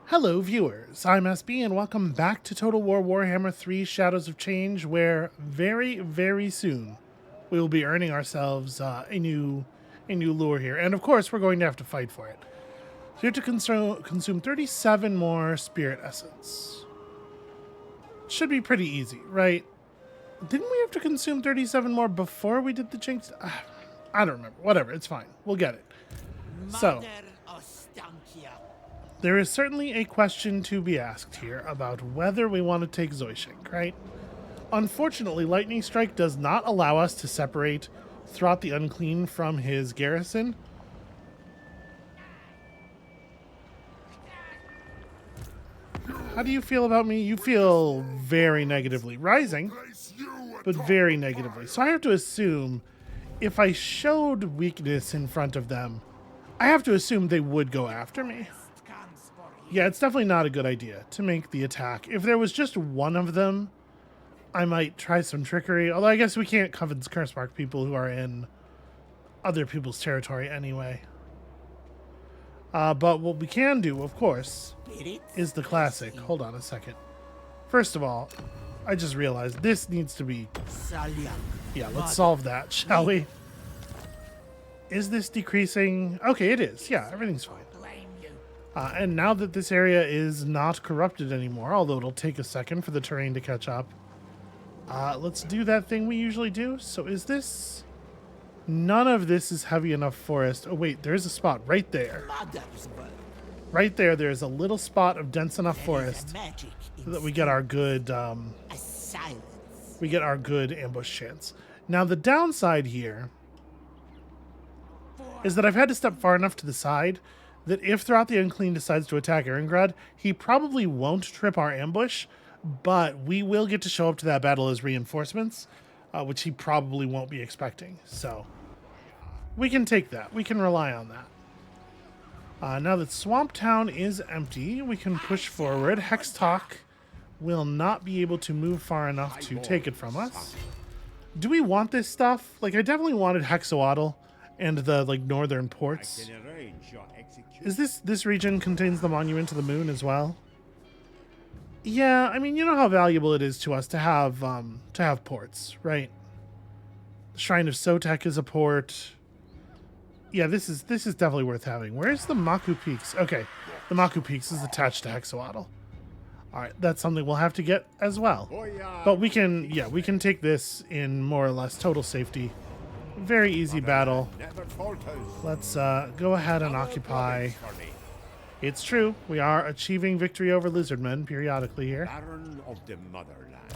Hello viewers, I'm SB and welcome back to Total War Warhammer 3 Shadows of Change, where very soon we will be earning ourselves a new lure here. And of course we're going to have to fight for it. So you have to consume 37 more spirit essence. Should be pretty easy, right? Didn't we have to consume 37 more before we did the jinx? I don't remember. Whatever, it's fine. We'll get it. So there is certainly a question to be asked here about whether we want to take Zoishink, right? Unfortunately, Lightning Strike does not allow us to separate Throt the Unclean from his garrison. How do you feel about me? You feel very negatively. Rising, but very negatively. So I have to assume if I showed weakness in front of them, I have to assume they would go after me. Yeah, it's definitely not a good idea to make the attack. If there was just one of them, I might try some trickery. Although I guess we can't Coven's Curse Mark people who are in other people's territory anyway. But what we can do, of course, is the classic. Hold on a second. First of all, I just realized this needs to be... Yeah, let's solve that, shall we? Is this decreasing? Okay, it is. Yeah, everything's fine. And now that this area is not corrupted anymore, although it'll take a second for the terrain to catch up, let's do that thing we usually do. So is this... None of this is heavy enough forest. Oh, wait, there's a spot right there. Right there, there's a little spot of dense enough forest so that we get our good... we get our good ambush chance. Now, the downside here is that I've had to step far enough to the side that if Throt the Unclean decides to attack Erengrad, he probably won't trip our ambush, but we will get to show up to that battle as reinforcements, which he probably won't be expecting. So we can take that. We can rely on that. Now that Swamp Town is empty, we can push forward. Hextalk will not be able to move far enough to take it from us. Do we want this stuff? Like, I definitely wanted Hexawaddle and the northern ports. Is this region contains the Monument to the Moon as well? Yeah, I mean, you know how valuable it is to us to have ports, right? The Shrine of Sotek is a port. Yeah, this is definitely worth having. Where's the Maku Peaks? Okay, the Maku Peaks is attached to Hexawaddle. All right, that's something we'll have to get as well. But we can take this in more or less total safety. Very easy battle. Let's go ahead and occupy. It's true, we are achieving victory over lizardmen periodically here.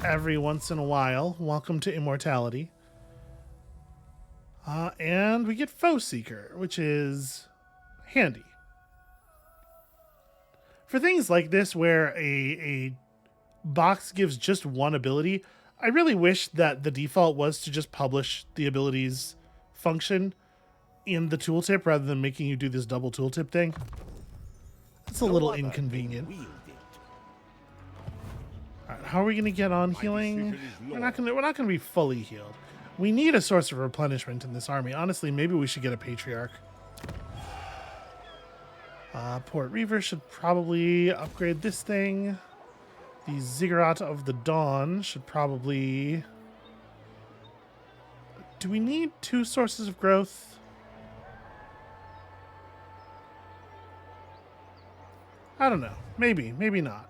Every once in a while. Welcome to immortality. And we get Foe Seeker, which is handy. For things like this where a box gives just one ability, I really wish that the default was to just publish the abilities function in the tooltip rather than making you do this double tooltip thing. It's a little inconvenient. All right, how are we going to get on healing? We're not going to be fully healed. We need a source of replenishment in this army. Honestly, maybe we should get a Patriarch. Port Reaver should probably upgrade this thing. The Ziggurat of the Dawn should probably... Do we need 2 sources of growth? I don't know. Maybe. Maybe not.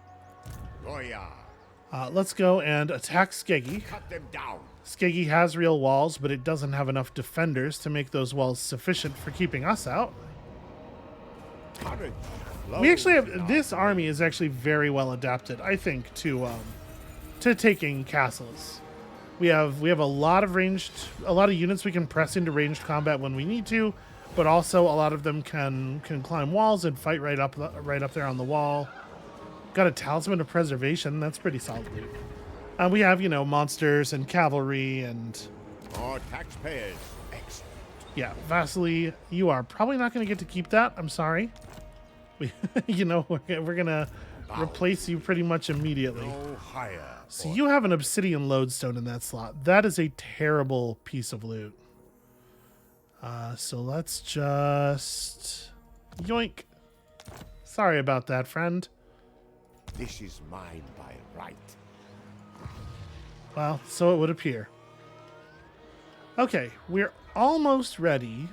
Let's go and attack Skeggy. Cut them down. Skeggy has real walls, but it doesn't have enough defenders to make those walls sufficient for keeping us out. We actually have... This army is actually very well adapted, I think, to taking castles. We have a lot of units we can press into ranged combat when we need to, but also a lot of them can climb walls and fight right up there on the wall. Got a Talisman of Preservation. That's pretty solid. We have, monsters and cavalry and... More taxpayers. Excellent. Yeah, Vasily, you are probably not going to get to keep that. I'm sorry. We're going to replace you pretty much immediately. No higher. So you have an Obsidian Lodestone in that slot. That is a terrible piece of loot. So let's just... Yoink. Sorry about that, friend. This is mine by right. Well, so it would appear. Okay, we're almost ready.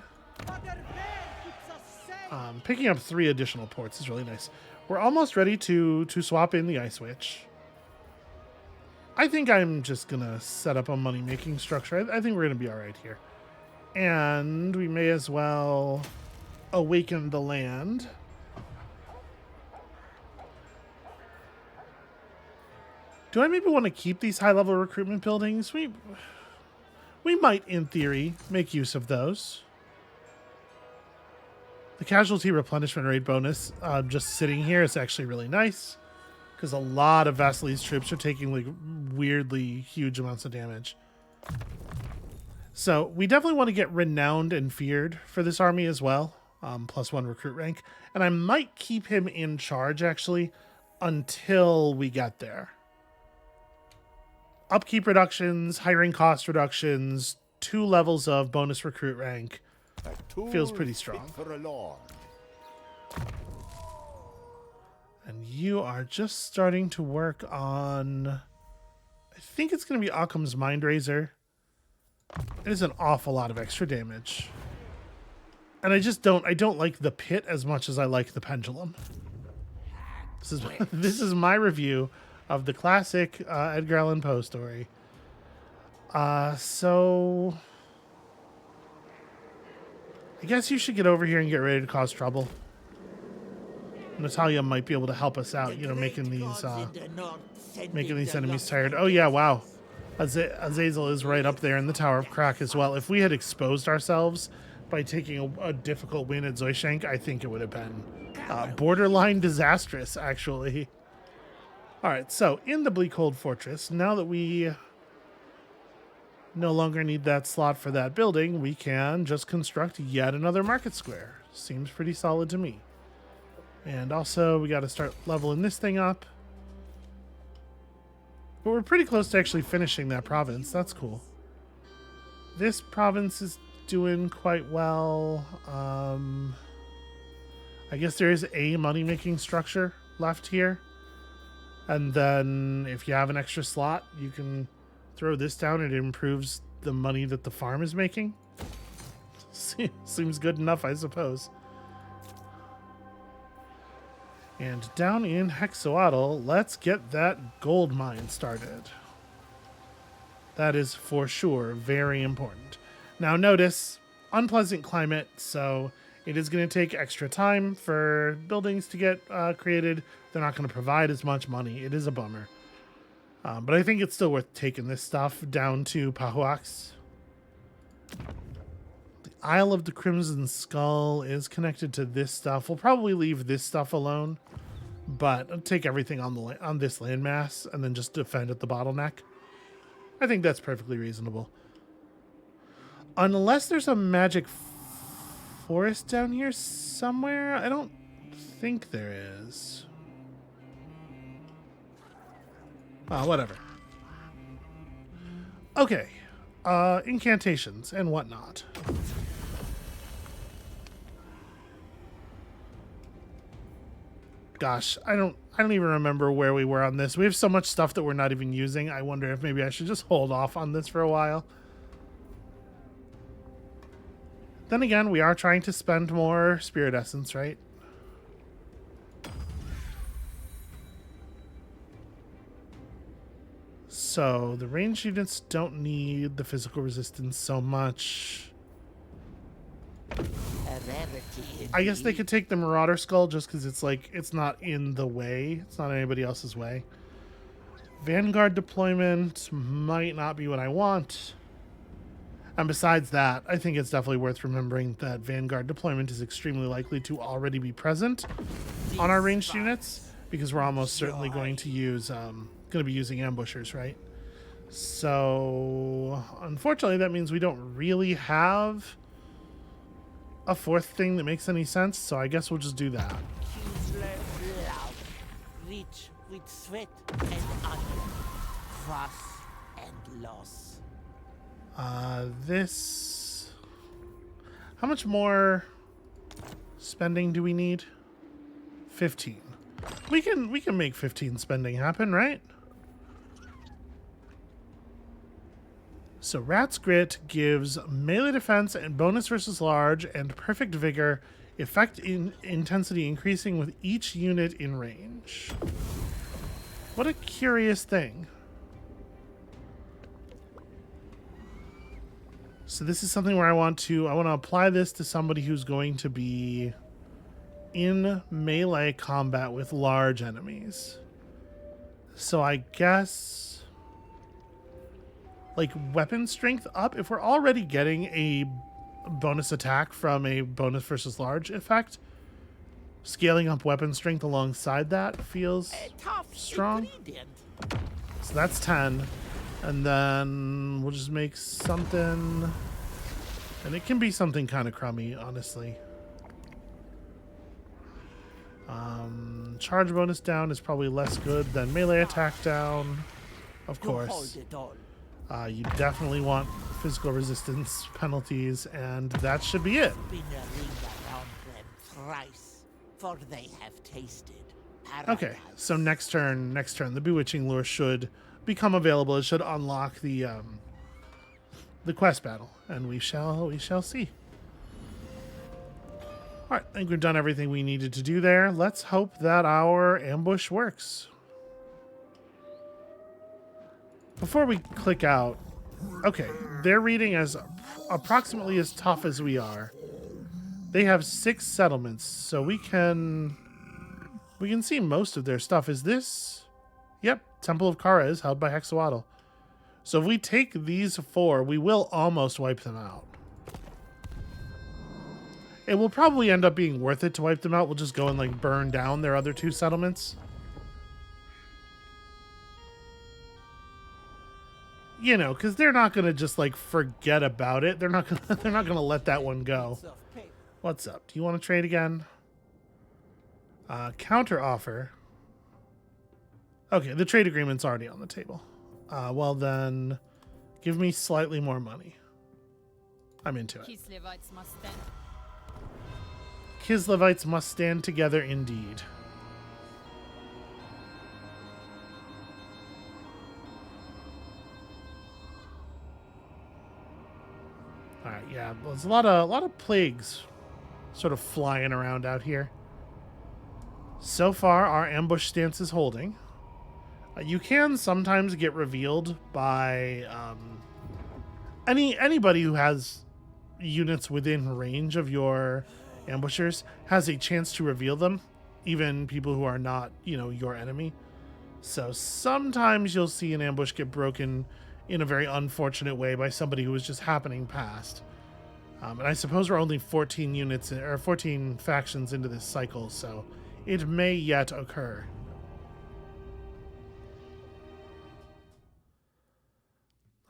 Picking up 3 additional ports is really nice. We're almost ready to swap in the Ice Witch. I think I'm just going to set up a money-making structure. I think we're going to be all right here. And we may as well awaken the land. Do I maybe want to keep these high-level recruitment buildings? We might, in theory, make use of those. The casualty replenishment rate bonus just sitting here is actually really nice because a lot of Vasily's troops are taking like weirdly huge amounts of damage. So we definitely want to get renowned and feared for this army as well. +1 recruit rank. And I might keep him in charge actually until we get there. Upkeep reductions, hiring cost reductions, 2 levels of bonus recruit rank. Feels pretty strong. For a lord. And you are just starting to work on... I think it's going to be Occam's Mind Razor. It is an awful lot of extra damage. And I don't like the pit as much as I like the pendulum. This is my review of the classic Edgar Allan Poe story. So... I guess you should get over here and get ready to cause trouble. Natalia might be able to help us out, you know, making these enemies tired. Oh yeah, wow. Azazel is right up there in the Tower of Crack as well. If we had exposed ourselves by taking a difficult win at Zoishank, I think it would have been borderline disastrous, actually. All right, so in the Bleakhold Fortress, now that we no longer need that slot for that building, we can just construct yet another market square. Seems pretty solid to me. And also, we got to start leveling this thing up. But we're pretty close to actually finishing that province. That's cool. This province is doing quite well. I guess there is a money-making structure left here. And then if you have an extra slot, you can throw this down. It improves the money that the farm is making. Seems good enough, I suppose. And down in Hexoatl, let's get that gold mine started. That is for sure very important. Now notice, unpleasant climate, so it is going to take extra time for buildings to get created. They're not going to provide as much money. It is a bummer. But I think it's still worth taking this stuff down to Pahuax. The Isle of the Crimson Skull is connected to this stuff. We'll probably leave this stuff alone, but I'll take everything on this landmass and then just defend at the bottleneck. I think that's perfectly reasonable. Unless there's a magic forest down here somewhere. I don't think there is. Whatever. Okay. Incantations and whatnot. Gosh, I don't even remember where we were on this. We have so much stuff that we're not even using. I wonder if maybe I should just hold off on this for a while. Then again, we are trying to spend more spirit essence, right? So the ranged units don't need the physical resistance so much. I guess they could take the Marauder Skull just because it's like, it's not in the way. It's not anybody else's way. Vanguard deployment might not be what I want. And besides that, I think it's definitely worth remembering that Vanguard deployment is extremely likely to already be present on our ranged units because we're almost certainly going to use, going to be using ambushers, right? So unfortunately, that means we don't really have a fourth thing that makes any sense. So I guess we'll just do that. Rich with sweat and honor, cross and loss. This. How much more spending do we need? 15. We can make 15 spending happen, right? So Rat's Grit gives melee defense and bonus versus large and perfect vigor, effect in intensity increasing with each unit in range. What a curious thing. So this is something where I want to apply this to somebody who's going to be in melee combat with large enemies. So I guess like weapon strength up. If we're already getting a bonus attack from a bonus versus large effect, scaling up weapon strength alongside that feels Tough strong. ingredient. So that's 10. And then we'll just make something, and it can be something kind of crummy, honestly. Charge bonus down is probably less good than melee attack down, of You hold course. it all. You definitely want physical resistance penalties, and that should be it. Spin a ring around them thrice, for they have tasted paradise. Okay, so next turn, the Bewitching Lure should become available. It should unlock the quest battle, and we shall see. All right, I think we've done everything we needed to do there. Let's hope that our ambush works. Before we click out, okay, they're reading as approximately as tough as we are. They have 6 settlements, so we can see most of their stuff. Is this? Yep, Temple of Kara is held by Hexawaddle. So if we take these 4, we will almost wipe them out. It will probably end up being worth it to wipe them out. We'll just go and like burn down their other 2 settlements. You know, because they're not gonna just like forget about it. They're not gonna let that one go. What's up? Do you want to trade again? Counter offer. Okay, the trade agreement's already on the table. Well then, give me slightly more money. I'm into it. Kislevites must stand together indeed. All right, yeah, there's a lot of plagues sort of flying around out here. So far, our ambush stance is holding. You can sometimes get revealed by anybody who has units within range of your ambushers has a chance to reveal them, even people who are not, your enemy. So sometimes you'll see an ambush get broken in a very unfortunate way by somebody who was just happening past. And I suppose we're only 14 units or 14 factions into this cycle, so it may yet occur.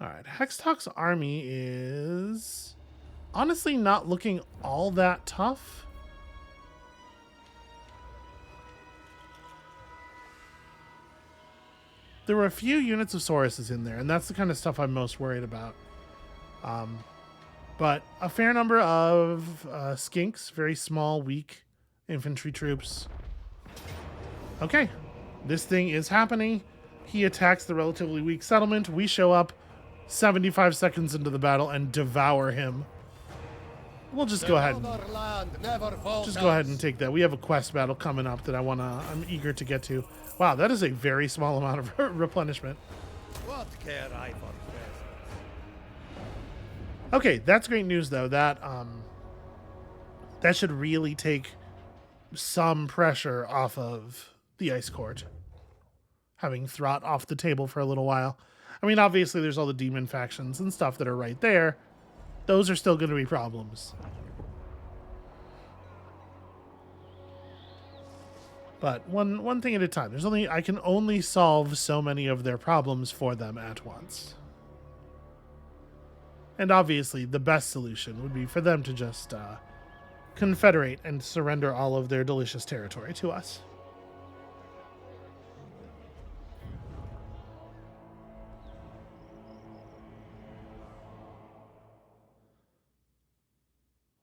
All right, Hextalk's army is honestly not looking all that tough. There were a few units of Sauruses in there, and that's the kind of stuff I'm most worried about. But a fair number of skinks, very small, weak infantry troops. Okay, this thing is happening. He attacks the relatively weak settlement. We show up 75 seconds into the battle and devour him. We'll just go ahead and take that. We have a quest battle coming up that I'm eager to get to. Wow, that is a very small amount of replenishment. What care I for presents? Okay, that's great news though. That should really take some pressure off of the Ice Court, having Throt off the table for a little while. I mean, obviously there's all the demon factions and stuff that are right there. Those are still going to be problems. But one thing at a time. I can only solve so many of their problems for them at once. And obviously the best solution would be for them to just confederate and surrender all of their delicious territory to us.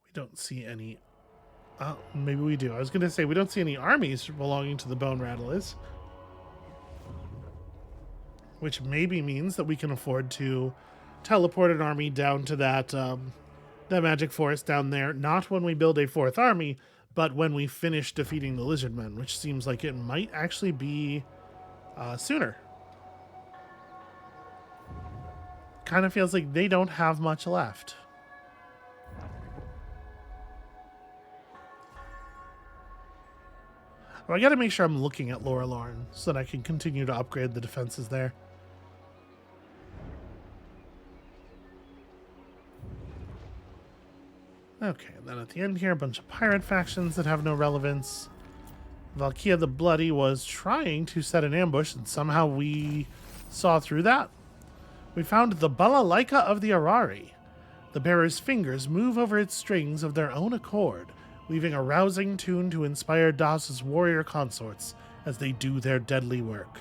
We don't see any Maybe we do. I was going to say we don't see any armies belonging to the Bone Rattlers, which maybe means that we can afford to teleport an army down to that magic forest down there. Not when we build a fourth army, but when we finish defeating the Lizardmen, which seems like it might actually be sooner. Kind of feels like they don't have much left. Well, I gotta make sure I'm looking at Laura Lauren so that I can continue to upgrade the defenses there. Okay, and then at the end here, a bunch of pirate factions that have no relevance. Valkia the Bloody was trying to set an ambush, and somehow we saw through that. We found the balalaika of the Arari. The bearer's fingers move over its strings of their own accord, weaving a rousing tune to inspire Das's warrior consorts as they do their deadly work.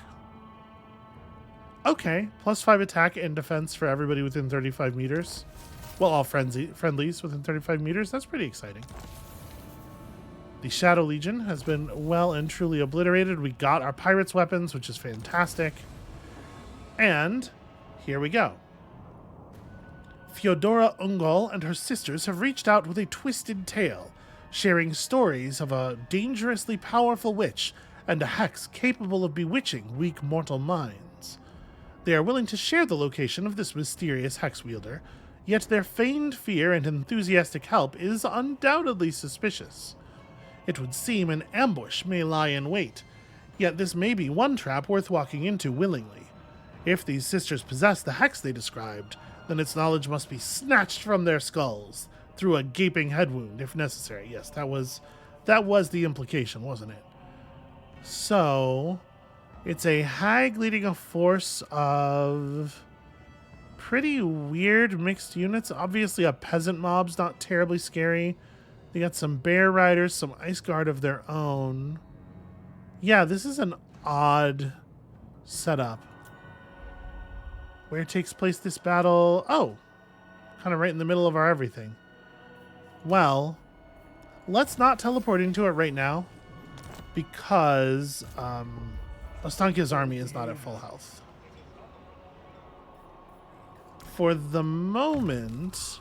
Okay, +5 attack and defense for everybody within 35 meters. Well, all friendlies within 35 meters. That's pretty exciting. The Shadow Legion has been well and truly obliterated. We got our pirates' weapons, which is fantastic. And here we go. Fyodora Ungol and her sisters have reached out with a twisted tale, sharing stories of a dangerously powerful witch and a hex capable of bewitching weak mortal minds. They are willing to share the location of this mysterious hex wielder, yet their feigned fear and enthusiastic help is undoubtedly suspicious. It would seem an ambush may lie in wait, yet this may be one trap worth walking into willingly. If these sisters possess the hex they described, then its knowledge must be snatched from their skulls through a gaping head wound, if necessary. Yes, that was the implication, wasn't it? So, it's a hag leading a force of pretty weird mixed units. Obviously, a peasant mob's not terribly scary. They got some bear riders, some ice guard of their own. Yeah, this is an odd setup. Where takes place this battle? Oh, kind of right in the middle of our everything. Well, let's not teleport into it right now because Ostankia's army is not at full health. For the moment,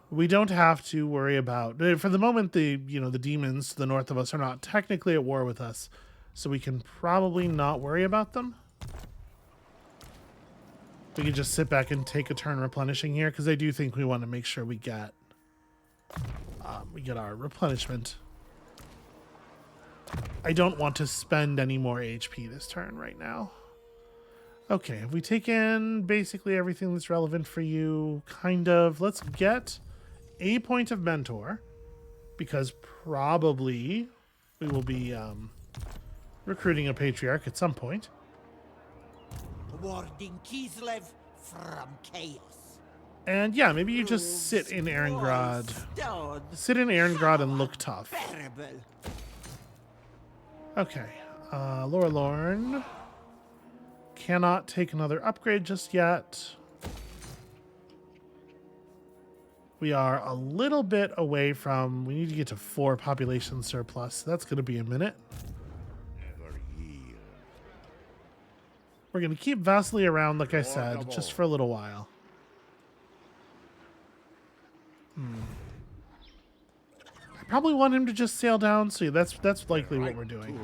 we don't have to worry about. For the moment, the demons to the north of us are not technically at war with us, so we can probably not worry about them. We can just sit back and take a turn replenishing here, because I do think we want to make sure we get our replenishment. I don't want to spend any more HP this turn right now. Okay, have we taken basically everything that's relevant for you? Kind of. Let's get a point of mentor, because probably we will be recruiting a patriarch at some point. Warding Kislev from chaos. And yeah, maybe you just sit in Erengrad. Sit in Erengrad and look tough. Okay. Laura Lorne cannot take another upgrade just yet. We are a little bit away from... We need to get to 4 population surplus. So that's going to be a minute. We're going to keep Vasily around, like I said, just for a little while. I probably want him to just sail down, so that's likely what we're doing.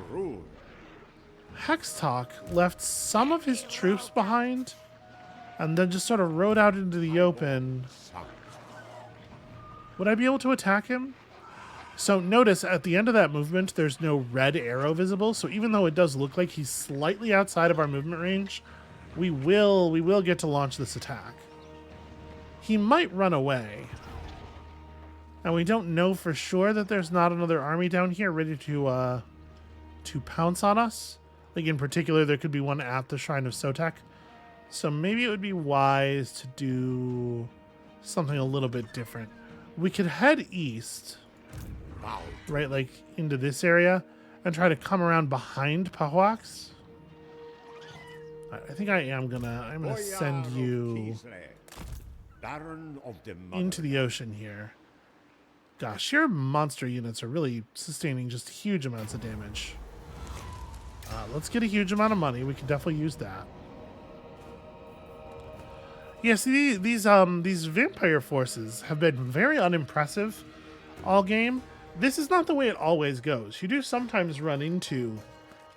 Hextalk left some of his troops behind, and then just sort of rode out into the open. Would I be able to attack him? So notice at the end of that movement, there's no red arrow visible. So even though it does look like he's slightly outside of our movement range, we will get to launch this attack. He might run away. And we don't know for sure that there's not another army down here ready to pounce on us. Like in particular, there could be one at the Shrine of Sotek. So maybe it would be wise to do something a little bit different. We could head east, right, like into this area, and try to come around behind Pahwax. I think I'm gonna send you into the ocean here. Gosh, your monster units are really sustaining just huge amounts of damage. Let's get a huge amount of money. We can definitely use that. Yeah, see, these vampire forces have been very unimpressive all game. This is not the way it always goes. You do sometimes run into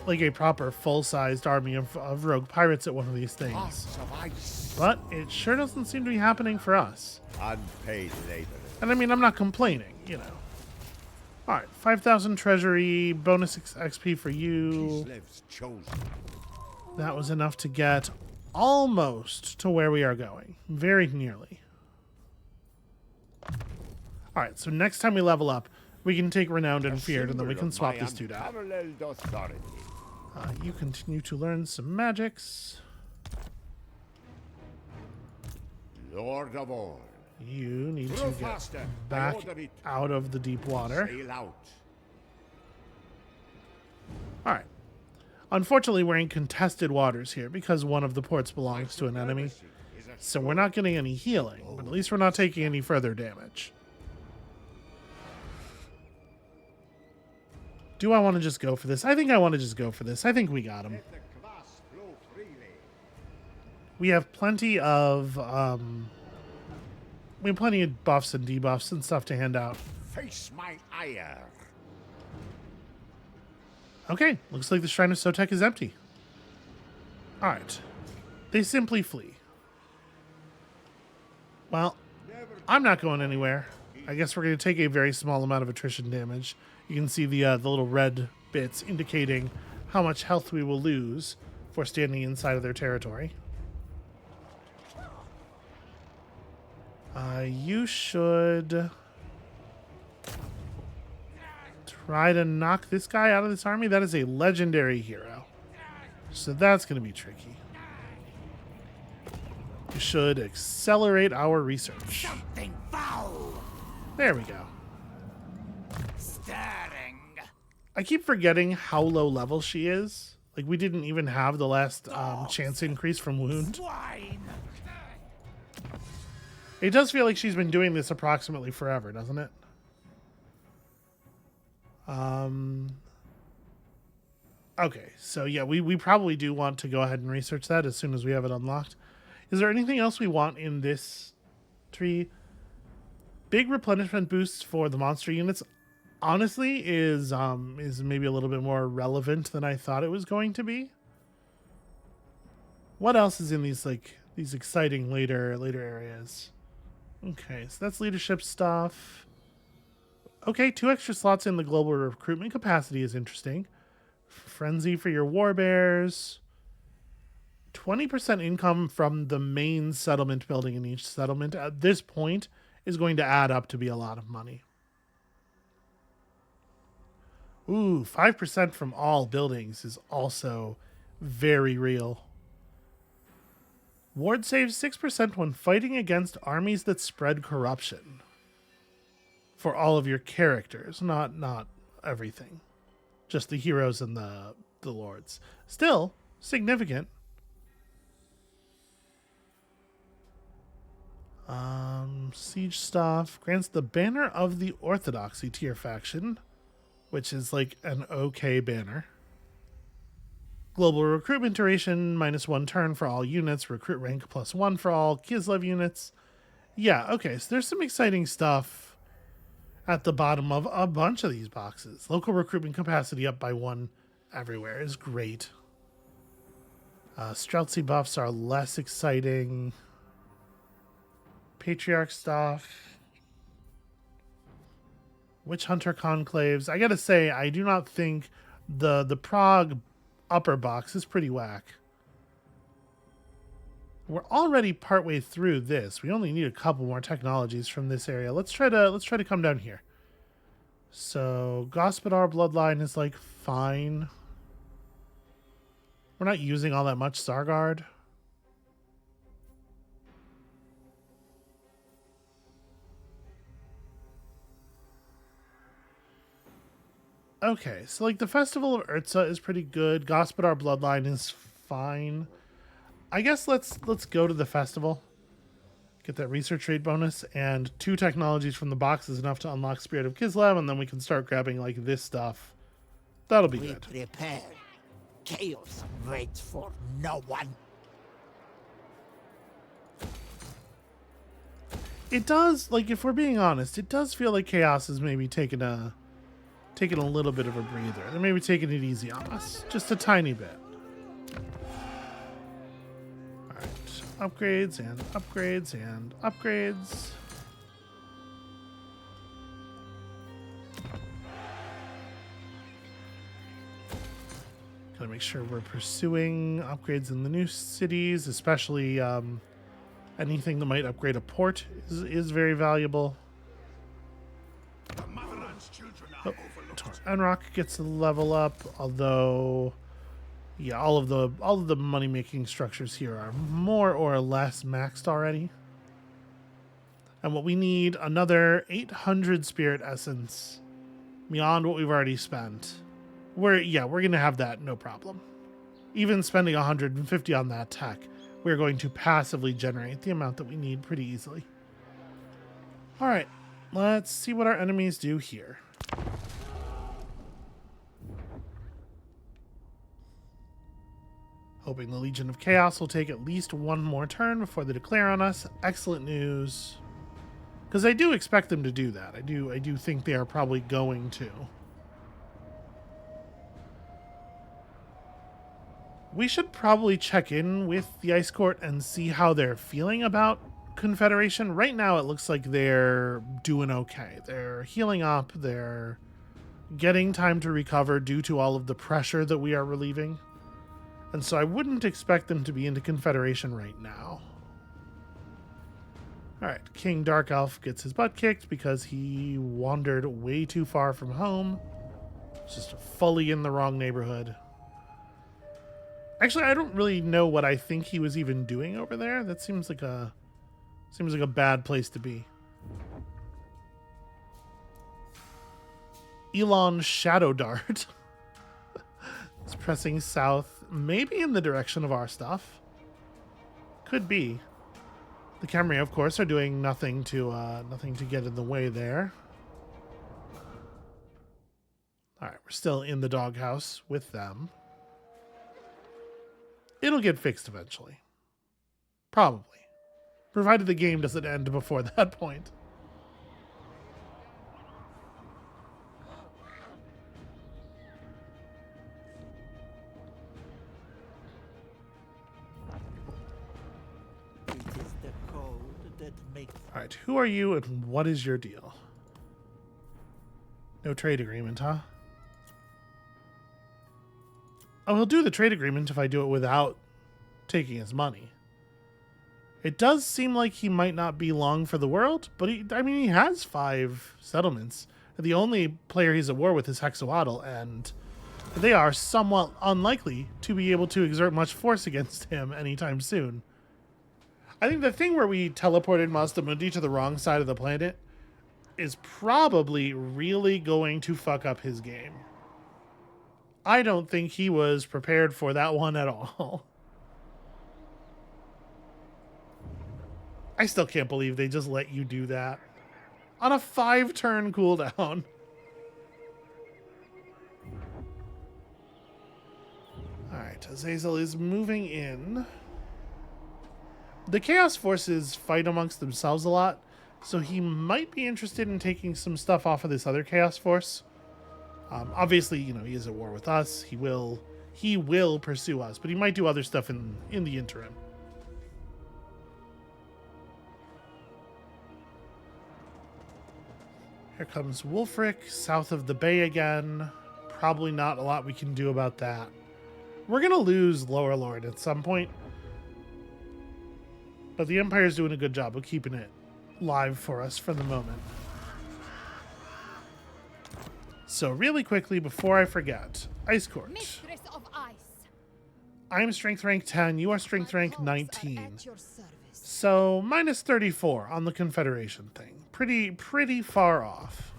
like a proper full-sized army of rogue pirates at one of these things. Hearts of ice. But it sure doesn't seem to be happening for us. Unpaid labor. And I mean, I'm not complaining, you know. All right, 5,000 treasury, bonus XP for you. Lives chosen. That was enough to get almost to where we are going. Very nearly. All right, so next time we level up, we can take Renowned and Feared, and then we can swap these two down. You continue to learn some magics. Lord of all. You need to get back out of the deep water. Sail out. All right. Unfortunately, we're in contested waters here because one of the ports belongs to an enemy. So we're not getting any healing, but at least we're not taking any further damage. Do I want to just go for this? I think I want to just go for this. I think we got him. Let the kvass flow freely. We have plenty of we have plenty of buffs and debuffs and stuff to hand out. Face my ire. Okay, looks like the Shrine of Sotek is empty. All right. They simply flee. Well, I'm not going anywhere. I guess we're going to take a very small amount of attrition damage. You can see the little red bits indicating how much health we will lose for standing inside of their territory. You should try to knock this guy out of this army. That is a legendary hero. So that's going to be tricky. You should accelerate our research. Something foul. There we go. Stirring. I keep forgetting how low level she is. Like, we didn't even have the last chance increase from wound. Swine. It does feel like she's been doing this approximately forever, doesn't it? Okay, so yeah, we probably do want to go ahead and research that as soon as we have it unlocked. Is there anything else we want in this tree? Big replenishment boosts for the monster units, honestly, is maybe a little bit more relevant than I thought it was going to be. What else is in these exciting later areas? Okay, so that's leadership stuff. Okay, 2 extra slots in the global recruitment capacity is interesting. Frenzy for your warbears. 20% income from the main settlement building in each settlement at this point is going to add up to be a lot of money. Ooh, 5% from all buildings is also very real. Ward saves 6% when fighting against armies that spread corruption. For all of your characters, not everything. Just the heroes and the lords. Still, significant. Siege stuff. Grants the Banner of the Orthodoxy to your faction, which is like an okay banner. Global recruitment duration, -1 turn for all units. Recruit rank +1 for all Kislev units. Yeah, okay, so there's some exciting stuff at the bottom of a bunch of these boxes. Local recruitment capacity up by 1 everywhere is great. Streltsy buffs are less exciting. Patriarch stuff. Witch Hunter conclaves. I gotta say, I do not think the Prague upper box is pretty whack. We're already partway through this. We only need a couple more technologies from this area. Let's try to come down here. So Gospodar bloodline is like fine. We're not using all that much Stargard. Okay, so like the Festival of Urza is pretty good. Gospodar bloodline is fine. I guess let's go to the festival. Get that research rate bonus, and 2 technologies from the box is enough to unlock Spirit of Kislev, and then we can start grabbing like this stuff. That'll be We good. prepare. Chaos waits for no one. It does, like, if we're being honest, it does feel like Chaos is maybe taking a little bit of a breather. They're maybe taking it easy on us. Just a tiny bit. Alright. Upgrades and upgrades and upgrades. Gotta make sure we're pursuing upgrades in the new cities, especially anything that might upgrade a port is very valuable. Oh, Enrock gets a level up, although yeah, all of the money making structures here are more or less maxed already. And what we need, another 800 spirit essence beyond what we've already spent. We're gonna have that, no problem. Even spending 150 on that tech, we're going to passively generate the amount that we need pretty easily. All right, let's see what our enemies do here. Hoping the Legion of Chaos will take at least one more turn before they declare on us. Excellent news. Because I do expect them to do that. I do think they are probably going to. We should probably check in with the Ice Court and see how they're feeling about Confederation. Right now it looks like they're doing okay. They're healing up. They're getting time to recover due to all of the pressure that we are relieving. And so I wouldn't expect them to be into Confederation right now. Alright, King Dark Elf gets his butt kicked because he wandered way too far from home. Just fully in the wrong neighborhood. Actually, I don't really know what I think he was even doing over there. That seems like a bad place to be. Elon Shadow Dart. It's pressing south, maybe in the direction of our stuff. Could be. The Khemri, of course, are doing nothing to get in the way there. All right, we're still in the doghouse with them. It'll get fixed eventually. Probably. Provided the game doesn't end before that point. It is the code that makes Alright, who are you and what is your deal? No trade agreement, huh? Oh, he'll do the trade agreement if I do it without taking his money. It does seem like he might not be long for the world, but he has 5 settlements. The only player he's at war with is Hexes, and they are somewhat unlikely to be able to exert much force against him anytime soon. I think the thing where we teleported Mazdamundi to the wrong side of the planet is probably really going to fuck up his game. I don't think he was prepared for that one at all. I still can't believe they just let you do that. On a 5-turn cooldown. Alright, Azazel is moving in. The Chaos Forces fight amongst themselves a lot, so he might be interested in taking some stuff off of this other Chaos Force. Obviously, he is at war with us. He will pursue us, but he might do other stuff in the interim. Here comes Wulfric, south of the bay again. Probably not a lot we can do about that. We're going to lose Lower Lord at some point. But the Empire's doing a good job of keeping it live for us for the moment. So really quickly, before I forget, Ice Court. Mistress of Ice. I'm strength rank 10, you are strength rank 19. So minus 34 on the Confederation thing. Pretty far off.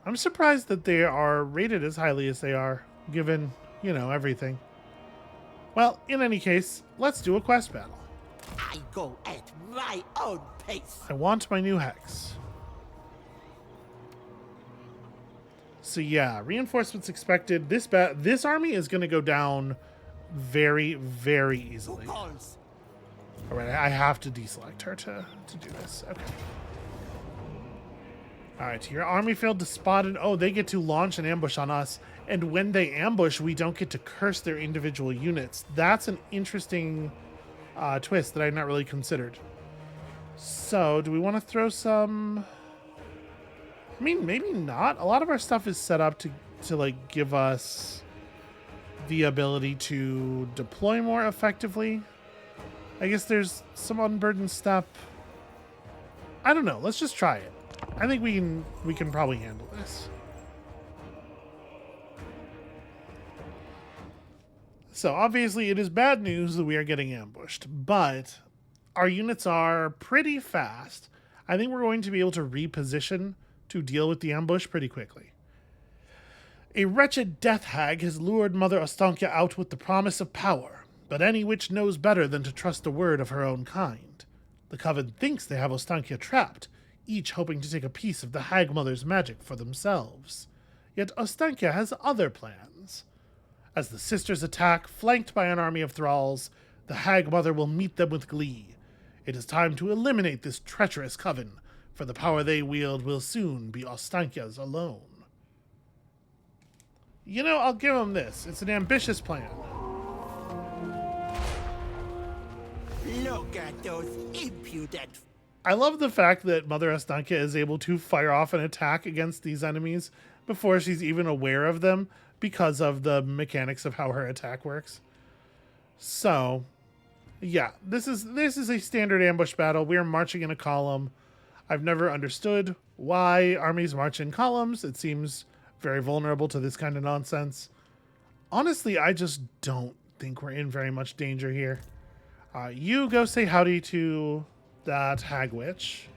I'm surprised that they are rated as highly as they are, given, everything. Well, in any case, let's do a quest battle. I I go at my own pace. I want my new hex. So yeah, reinforcements expected. This army is going to go down very, very Who easily. calls? All right, I have to deselect her to do this. Okay. All right, your army failed to spot it. Oh, they get to launch an ambush on us. And when they ambush, we don't get to curse their individual units. That's an interesting twist that I had not really considered. So, do we want to throw some... I mean, maybe not. A lot of our stuff is set up to like give us the ability to deploy more effectively. I guess there's some unburdened step. I don't know. Let's just try it. I think we can probably handle this. So obviously it is bad news that we are getting ambushed, but our units are pretty fast. I think we're going to be able to reposition to deal with the ambush pretty quickly. A wretched death hag has lured Mother Ostankia out with the promise of power, but any witch knows better than to trust the word of her own kind. The Coven thinks they have Ostankia trapped, each hoping to take a piece of the Hag Mother's magic for themselves. Yet Ostankia has other plans. As the sisters attack, flanked by an army of thralls, the Hag Mother will meet them with glee. It is time to eliminate this treacherous Coven, for the power they wield will soon be Ostankia's alone. You know, I'll give them this. It's an ambitious plan. Look at those impudent. I love the fact that Mother Ostankia is able to fire off an attack against these enemies before she's even aware of them because of the mechanics of how her attack works. So, yeah, this is a standard ambush battle. We are marching in a column. I've never understood why armies march in columns. It seems very vulnerable to this kind of nonsense. Honestly, I just don't think we're in very much danger here. You go say howdy to that hag witch.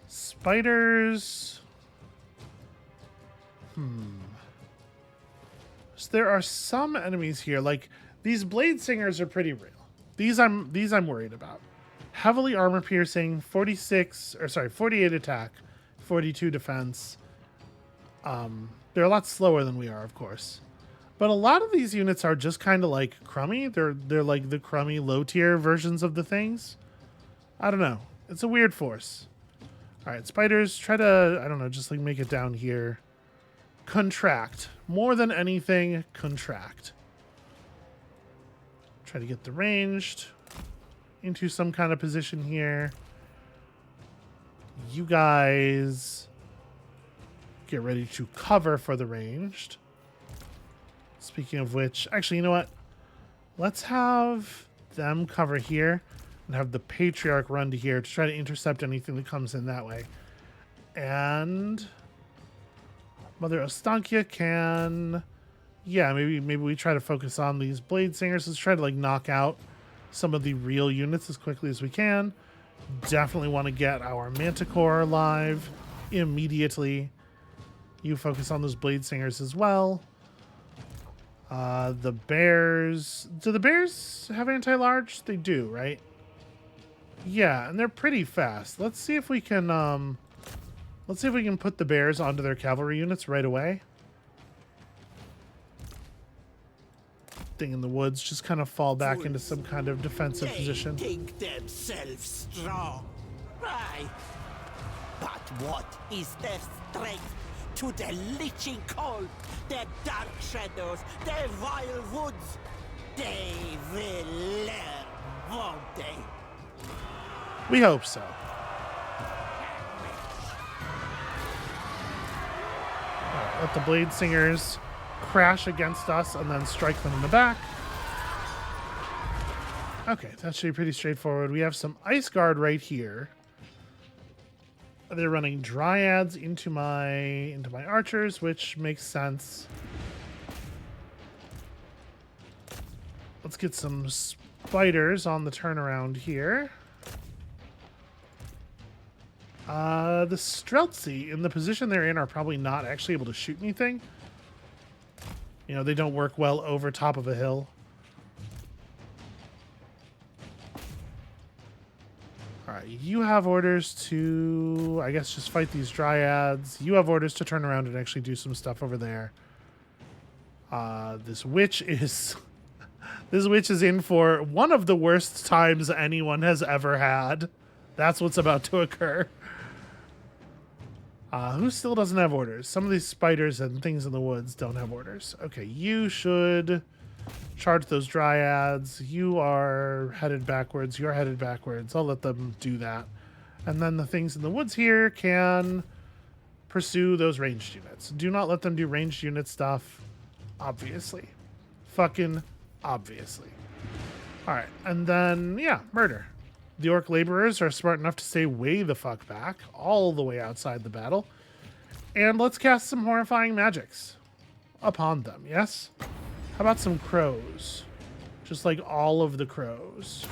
Spiders. So there are some enemies here. Like, these blade singers are pretty real. These I'm worried about. Heavily armor piercing, 48 attack, 42 defense. They're a lot slower than we are, of course. But a lot of these units are just kind of like crummy. They're like the crummy low tier versions of the things. I don't know. It's a weird force. All right, spiders, try to, I don't know, just like make it down here. Contract. More than anything, contract. Try to get the ranged into some kind of position here. You guys get ready to cover for the ranged. Speaking of which, actually, you know what? Let's have them cover here and have the Patriarch run to here to try to intercept anything that comes in that way. And Mother Ostankia can... Yeah, maybe we try to focus on these Blade Singers. Let's try to like knock out some of the real units as quickly as we can. Definitely want to get our Manticore live immediately. You focus on those Blade Singers as well. The bears... Do the bears have anti-large? They do, right? Yeah, and they're pretty fast. Let's see if we can... Let's see if we can put the bears onto their cavalry units right away. Thing in the woods, just kind of fall back into some kind of defensive position. They think themselves strong, right? But what is their strength to the leeching cold, the dark shadows, the vile woods? They will learn, won't they? We hope so. Right, let the Blade Singers crash against us and then strike them in the back. Okay, that should be pretty straightforward. We have some Ice Guard right here. They're running Dryads into my archers, which makes sense. Let's get some spiders on the turnaround here. The Streltsy, in the position they're in, are probably not actually able to shoot anything. You know, they don't work well over top of a hill. Alright, you have orders to, I guess, just fight these dryads. You have orders to turn around and actually do some stuff over there. This witch is... This witch is in for one of the worst times anyone has ever had. That's what's about to occur. Who still doesn't have orders? Some of these spiders and things in the woods don't have orders. Okay, you should charge those dryads. You are headed backwards. You're headed backwards. I'll let them do that. And then the things in the woods here can pursue those ranged units. Do not let them do ranged unit stuff. Obviously. Fucking obviously. Alright, and then, yeah, murder. The orc laborers are smart enough to stay way the fuck back, all the way outside the battle. And let's cast some horrifying magics upon them, yes? How about some crows? Just like all of the crows.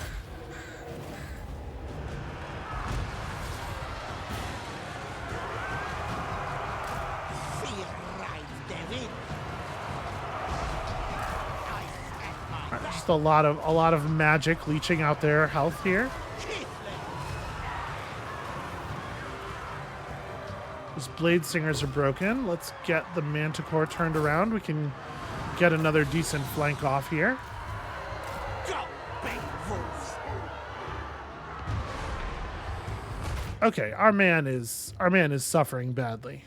Alright, just a lot of magic leeching out their health here. Those blade singers are broken. Let's get the manticore turned around. We can get another decent flank off here. Go, big wolves. Okay, our man is suffering badly.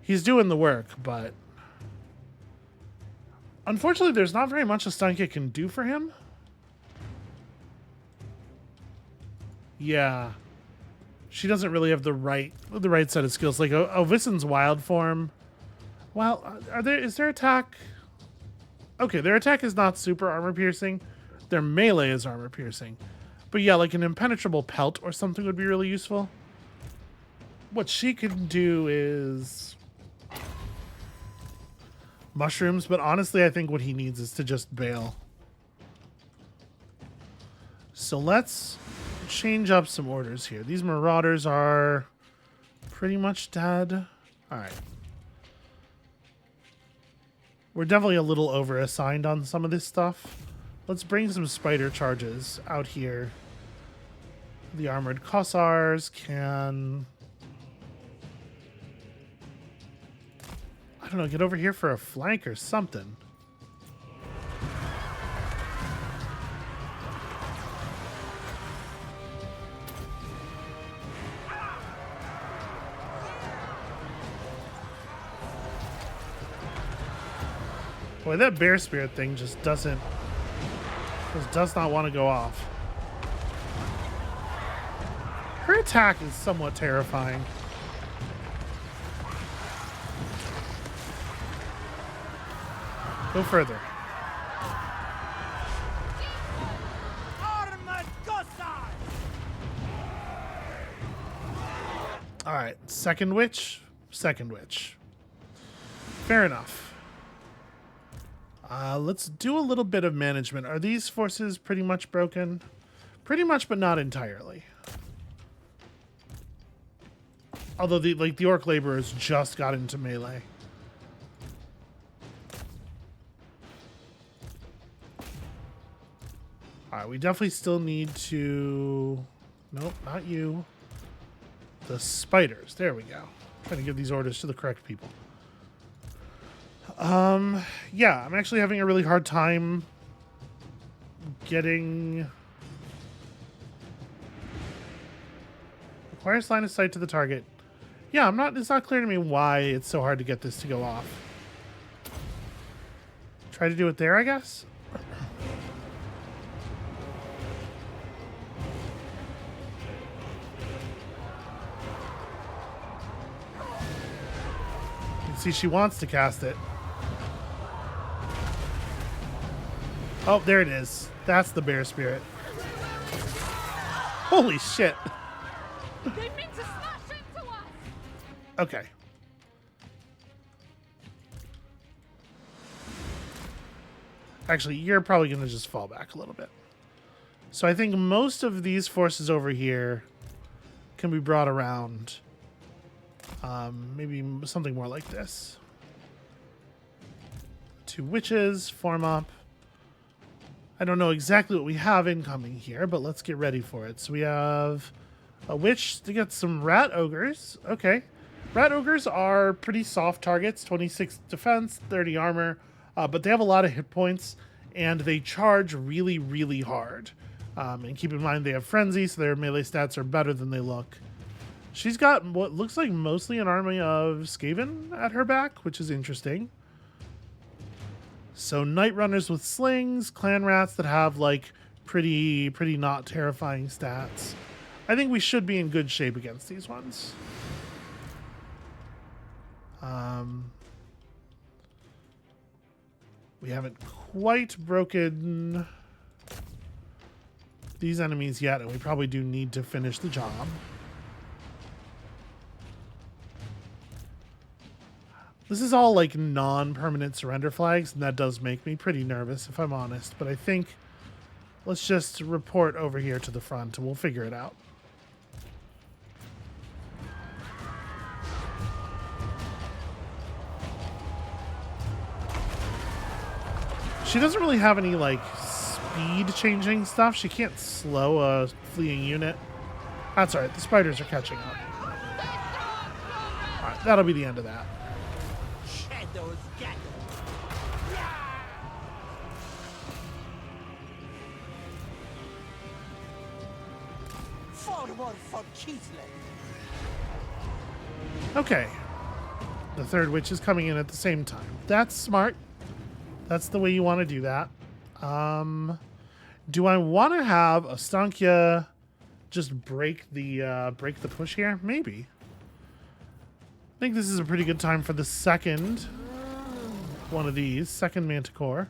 He's doing the work, but unfortunately there's not very much a stun kick can do for him. Yeah. She doesn't really have the right set of skills. Like Ovissen's wild form. Well, is their attack? Okay, their attack is not super armor piercing. Their melee is armor piercing. But yeah, like an impenetrable pelt or something would be really useful. What she can do is mushrooms, but honestly, I think what he needs is to just bail. So let's change up some orders here. These marauders are pretty much dead. All right. We're definitely a little over-assigned on some of this stuff. Let's bring some spider charges out here. The armored Kossars can... I don't know, get over here for a flank or something. Boy, that bear spirit thing just does not want to go off. Her attack is somewhat terrifying. Go further. All right, second witch. Fair enough. Let's do a little bit of management. Are these forces pretty much broken? Pretty much, but not entirely. Although the orc laborers just got into melee. Alright, we definitely still need to... Nope, not you. The spiders. There we go. Trying to give these orders to the correct people. Yeah, I'm actually having a really hard time getting... Requires line of sight to the target. Yeah, it's not clear to me why it's so hard to get this to go off. Try to do it there, I guess? You can see she wants to cast it. Oh, there it is. That's the bear spirit. Holy shit. They mean to smash into us! Okay. Actually, you're probably going to just fall back a little bit. So I think most of these forces over here can be brought around. Maybe something more like this. 2 witches, form up. I don't know exactly what we have incoming here, but let's get ready for it. So we have a witch to get some rat ogres. Okay. Rat ogres are pretty soft targets, 26 defense, 30 armor, but they have a lot of hit points, and they charge really, really hard. And keep in mind they have frenzy, so their melee stats are better than they look. She's got what looks like mostly an army of Skaven at her back, which is interesting. So night runners with slings, clan rats that have like pretty not terrifying stats. I think we should be in good shape against these ones. We haven't quite broken these enemies yet, and we probably do need to finish the job. This is all like non-permanent surrender flags, and that does make me pretty nervous, if I'm honest. But I think let's just report over here to the front, and we'll figure it out. She doesn't really have any like speed changing stuff. She can't slow a fleeing unit. That's alright, the spiders are catching up. Alright, that'll be the end of that. Shadows gather. Forward for Cheeseland. Okay. The third witch is coming in at the same time. That's smart. That's the way you want to do that. Do I want to have Astankia just break the push here? Maybe. I think this is a pretty good time for the second one of these. Second Manticore.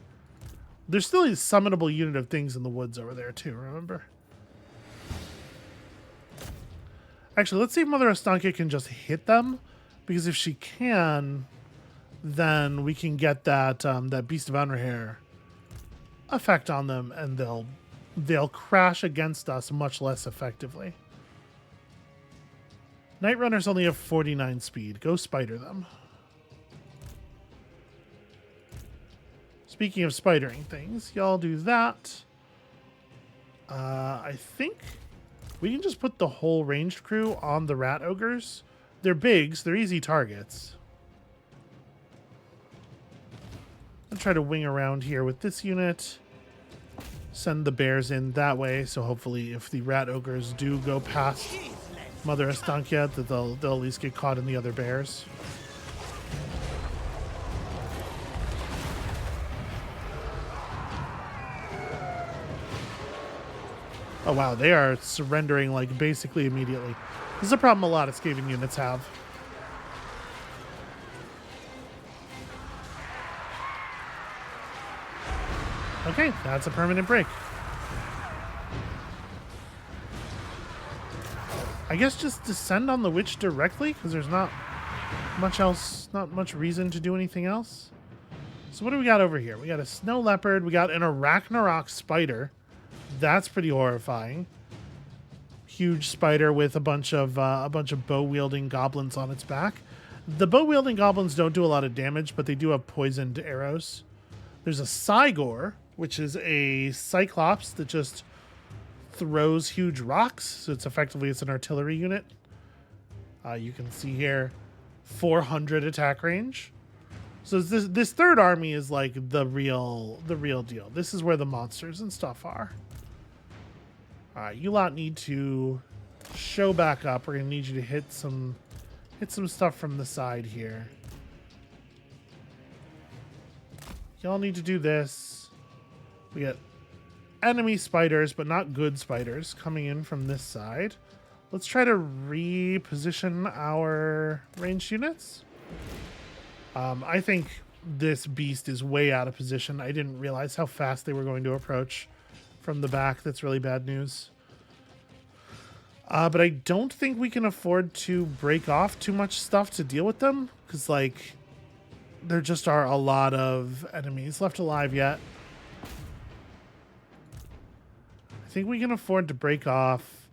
There's still a summonable unit of things in the woods over there too, remember? Actually, let's see if Mother Astankia can just hit them. Because if she can, then we can get that that Beast of Underhair effect on them, and they'll crash against us much less effectively. Night Runners only have 49 speed. Go spider them. Speaking of spidering things, y'all do that. I think we can just put the whole ranged crew on the rat ogres. They're big, so they're easy targets. I'll try to wing around here with this unit. Send the bears in that way, so hopefully if the rat ogres do go past Mother Astankia, that they'll at least get caught in the other bears. Oh wow, they are surrendering like basically immediately. This is a problem a lot of Skaven units have. Okay, that's a permanent break. I guess just descend on the witch directly, because there's not much else, not much reason to do anything else. So what do we got over here? We got a snow leopard. We got an Arachnarok spider. That's pretty horrifying. Huge spider with a bunch of bow-wielding goblins on its back. The bow-wielding goblins don't do a lot of damage, but they do have poisoned arrows. There's a Cygor, which is a Cyclops that just throws huge rocks. So it's an artillery unit. You can see here 400 attack range. So this third army is like the real deal. This is where the monsters and stuff are. You lot need to show back up. We're gonna need you to hit some stuff from the side here. Y'all need to do this. We got enemy spiders, but not good spiders, coming in from this side. Let's try to reposition our ranged units. I think this beast is way out of position. I didn't realize how fast they were going to approach from the back. That's really bad news. But I don't think we can afford to break off too much stuff to deal with them, because like there just are a lot of enemies left alive yet. I think we can afford to break off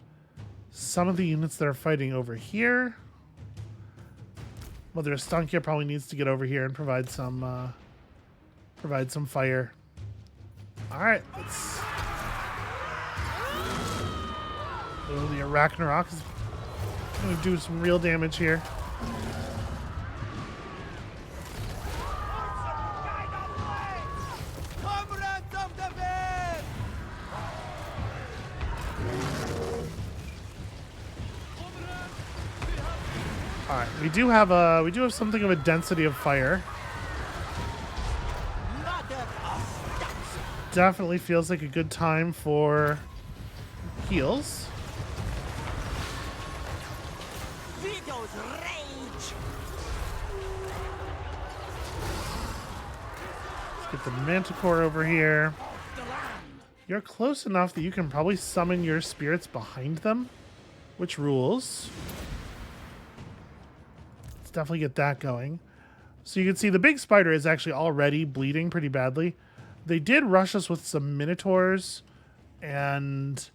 some of the units that are fighting over here. Mother Astankia probably needs to get over here and provide some fire. All right, let's. Oh, the Arachnarok is going to do some real damage here. All right, we do have something of a density of fire. Definitely feels like a good time for heals. Vidow's rage. Let's get the Manticore over here. You're close enough that you can probably summon your spirits behind them, which rules. Let's definitely get that going. So you can see the big spider is actually already bleeding pretty badly. They did rush us with some Minotaurs, and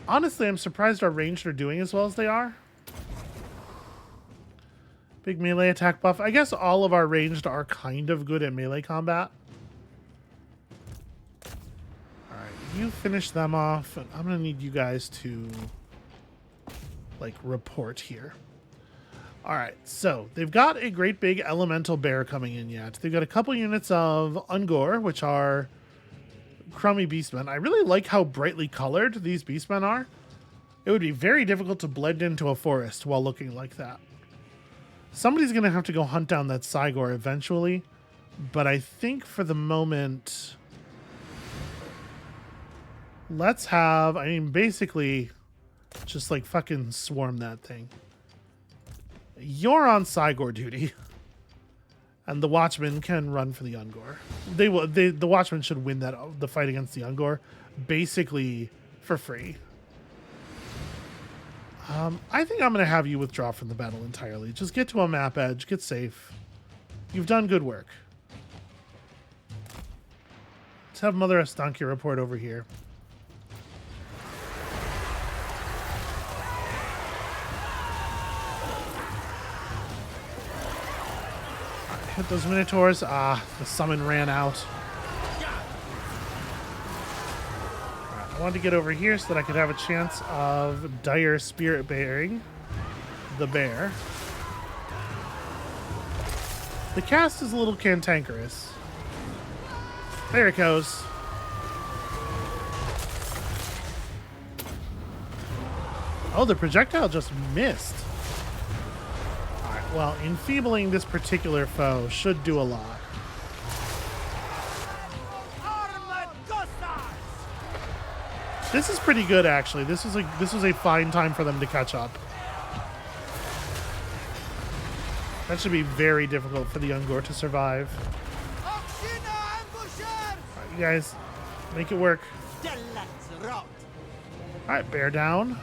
honestly, I'm surprised our ranged are doing as well as they are. Big melee attack buff. I guess all of our ranged are kind of good at melee combat. Alright, you finish them off, and I'm going to need you guys to, like, report here. Alright, so they've got a great big elemental bear coming in yet. They've got a couple units of Ungor, which are crummy beastmen. I really like how brightly colored these beastmen are. It would be very difficult to blend into a forest while looking like that. Somebody's going to have to go hunt down that Cygor eventually, but I think for the moment, let's have, I mean, basically, just like fucking swarm that thing. You're on Cygor duty, and the Watchmen can run for the Ungor. The Watchmen should win the fight against the Ungor, basically for free. I think I'm going to have you withdraw from the battle entirely. Just get to a map edge, get safe. You've done good work. Let's have Mother Astankia report over here. Hit those Minotaurs. Ah, the summon ran out. Alright, I wanted to get over here so that I could have a chance of dire spirit bearing the bear. The cast is a little cantankerous. There it goes. Oh, the projectile just missed. Well, enfeebling this particular foe should do a lot. This is pretty good, actually. This was a fine time for them to catch up. That should be very difficult for the Ungor to survive. Alright, you guys, make it work. Alright, bear down.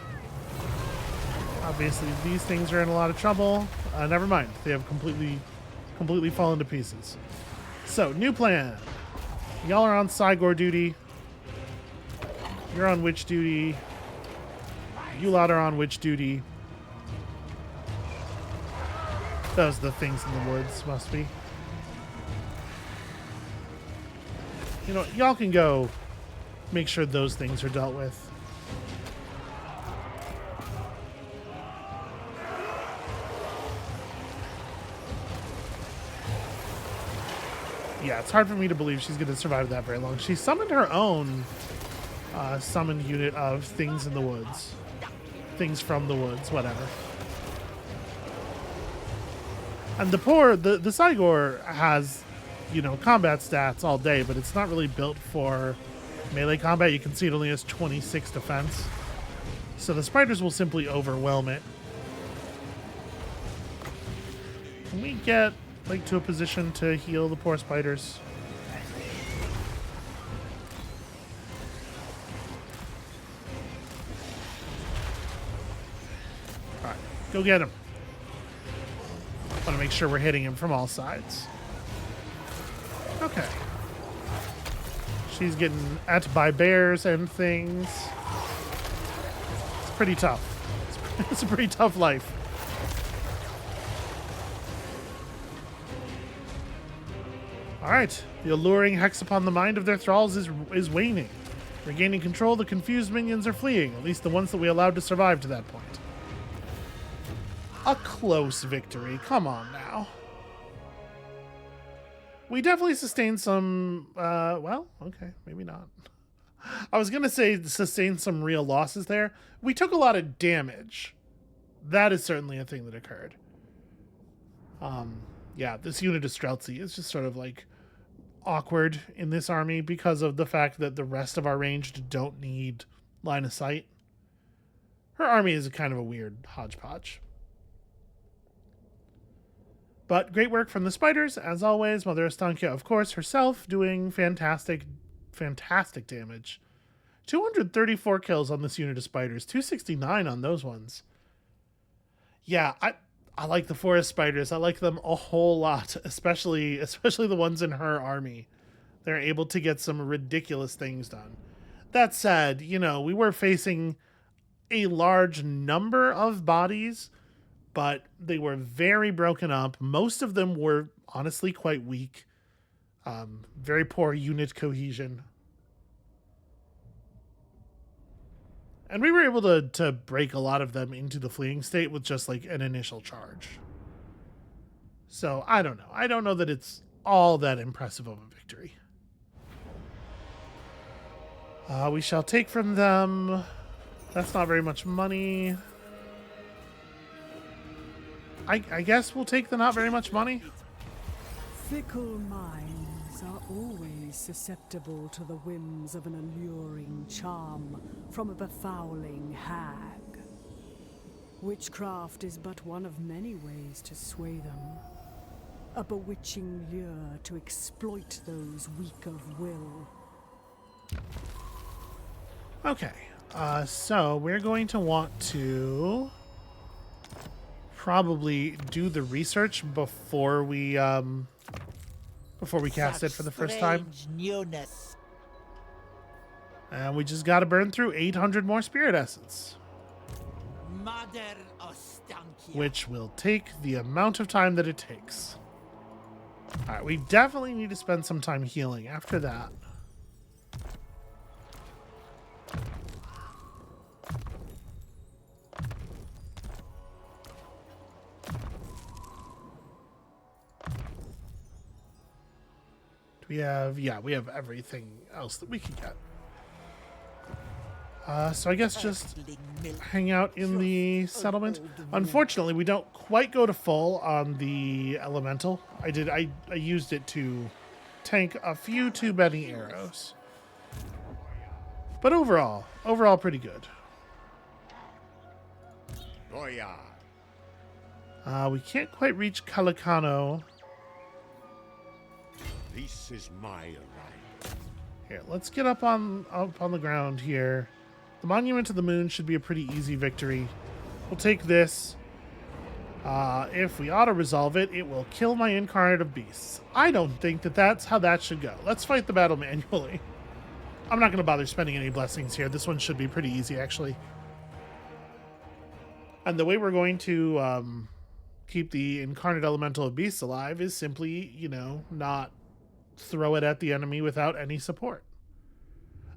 Obviously, these things are in a lot of trouble. Never mind. They have completely fallen to pieces. So, new plan. Y'all are on Cygor duty. You're on witch duty. You lot are on witch duty. Those are the things in the woods, must be. You know, y'all can go make sure those things are dealt with. Yeah, it's hard for me to believe she's going to survive that very long. She summoned her own summoned unit of things in the woods. Things from the woods, whatever. And the Cygor has, you know, combat stats all day, but it's not really built for melee combat. You can see it only has 26 defense. So the spiders will simply overwhelm it. Can we get like to a position to heal the poor spiders? All right, go get him. Want to make sure we're hitting him from all sides. Okay. She's getting at by bears and things. It's pretty tough. It's a pretty tough life. All right, the alluring hex upon the mind of their thralls is waning. Regaining control, the confused minions are fleeing, at least the ones that we allowed to survive to that point. A close victory, come on now. We definitely sustained some, well, okay, maybe not. I was going to say sustained some real losses there. We took a lot of damage. That is certainly a thing that occurred. Yeah, this unit of Streltsy is just sort of like awkward in this army because of the fact that the rest of our ranged don't need line of sight. Her army is kind of a weird hodgepodge. But great work from the spiders, as always. Mother Estancia, of course, herself doing fantastic damage. 234 kills on this unit of spiders. 269 on those ones. Yeah, I like the forest spiders. I like them a whole lot, especially the ones in her army. They're able to get some ridiculous things done. That said, you know, we were facing a large number of bodies, but they were very broken up. Most of them were honestly quite weak. Very poor unit cohesion. And we were able to break a lot of them into the fleeing state with just like an initial charge. So I don't know. I don't know that it's all that impressive of a victory. We shall take from them. That's not very much money. I guess we'll take the not very much money. Fickle minds are always susceptible to the whims of an alluring charm from a befouling hag. Witchcraft is but one of many ways to sway them. A bewitching lure to exploit those weak of will. Okay, so we're going to want to probably do the research before we cast it for the first time. Newness. And we just got to burn through 800 more spirit essence, Mother Ostankia. which will take the amount of time that it takes. All right, we definitely need to spend some time healing after that. We have everything else that we can get. So I guess just hang out in the settlement. Unfortunately, we don't quite go to full on the elemental. I used it to tank a few too many arrows. But overall pretty good. Goya. We can't quite reach Calicano. This is my right. Here, let's get up on the ground here. The Monument to the Moon should be a pretty easy victory. We'll take this. If we auto-resolve it, it will kill my Incarnate of Beasts. I don't think that that's how that should go. Let's fight the battle manually. I'm not going to bother spending any blessings here. This one should be pretty easy, actually. And the way we're going to keep the Incarnate Elemental of Beasts alive is simply, you know, not throw it at the enemy without any support.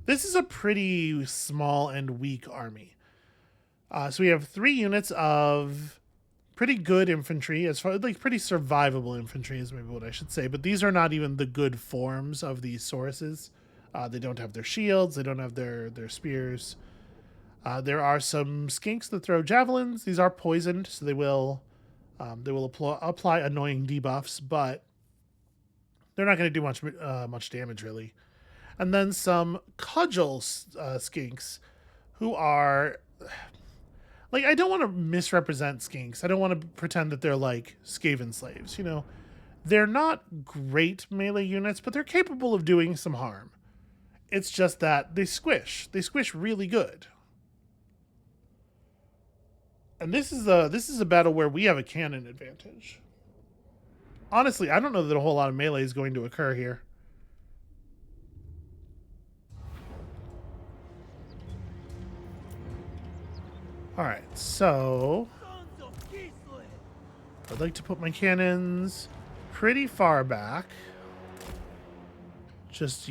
This is a pretty small and weak army. So we have 3 units of pretty good infantry, as far like pretty survivable infantry is maybe what I should say, but these are not even the good forms of these Sauruses. They don't have their shields, they don't have their spears. There are some skinks that throw javelins. These are poisoned, so they will apply annoying debuffs, but they're not going to do much damage, really. And then some cudgel skinks who are... Like, I don't want to misrepresent skinks. I don't want to pretend that they're like Skaven slaves, you know. They're not great melee units, but they're capable of doing some harm. It's just that they squish. They squish really good. And this is a battle where we have a cannon advantage. Honestly, I don't know that a whole lot of melee is going to occur here. Alright, so I'd like to put my cannons pretty far back. Just,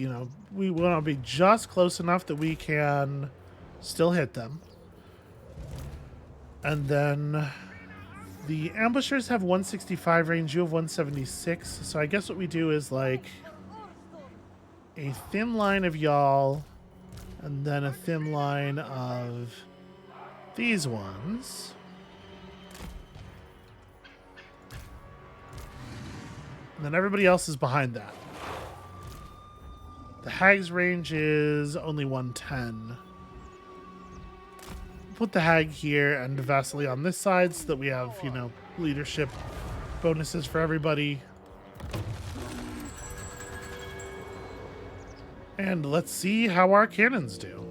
we want to be just close enough that we can still hit them. And then the ambushers have 165 range, you have 176. So I guess what we do is like a thin line of y'all and then a thin line of these ones. And then everybody else is behind that. The hag's range is only 110. Put the hag here and Vasily on this side so that we have, leadership bonuses for everybody. And let's see how our cannons do.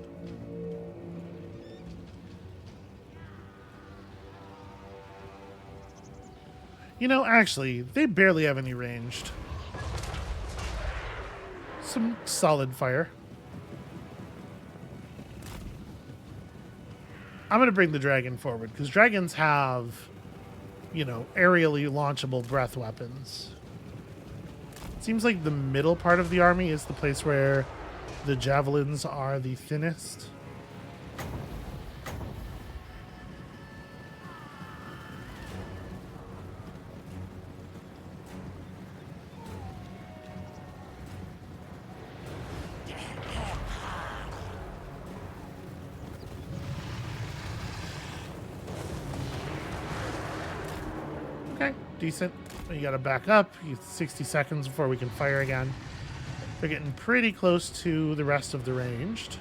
Actually, they barely have any ranged. Some solid fire. I'm going to bring the dragon forward, because dragons have, aerially launchable breath weapons. It seems like the middle part of the army is the place where the javelins are the thinnest. Okay, decent. You gotta back up. 60 seconds before we can fire again. They're getting pretty close to the rest of the ranged.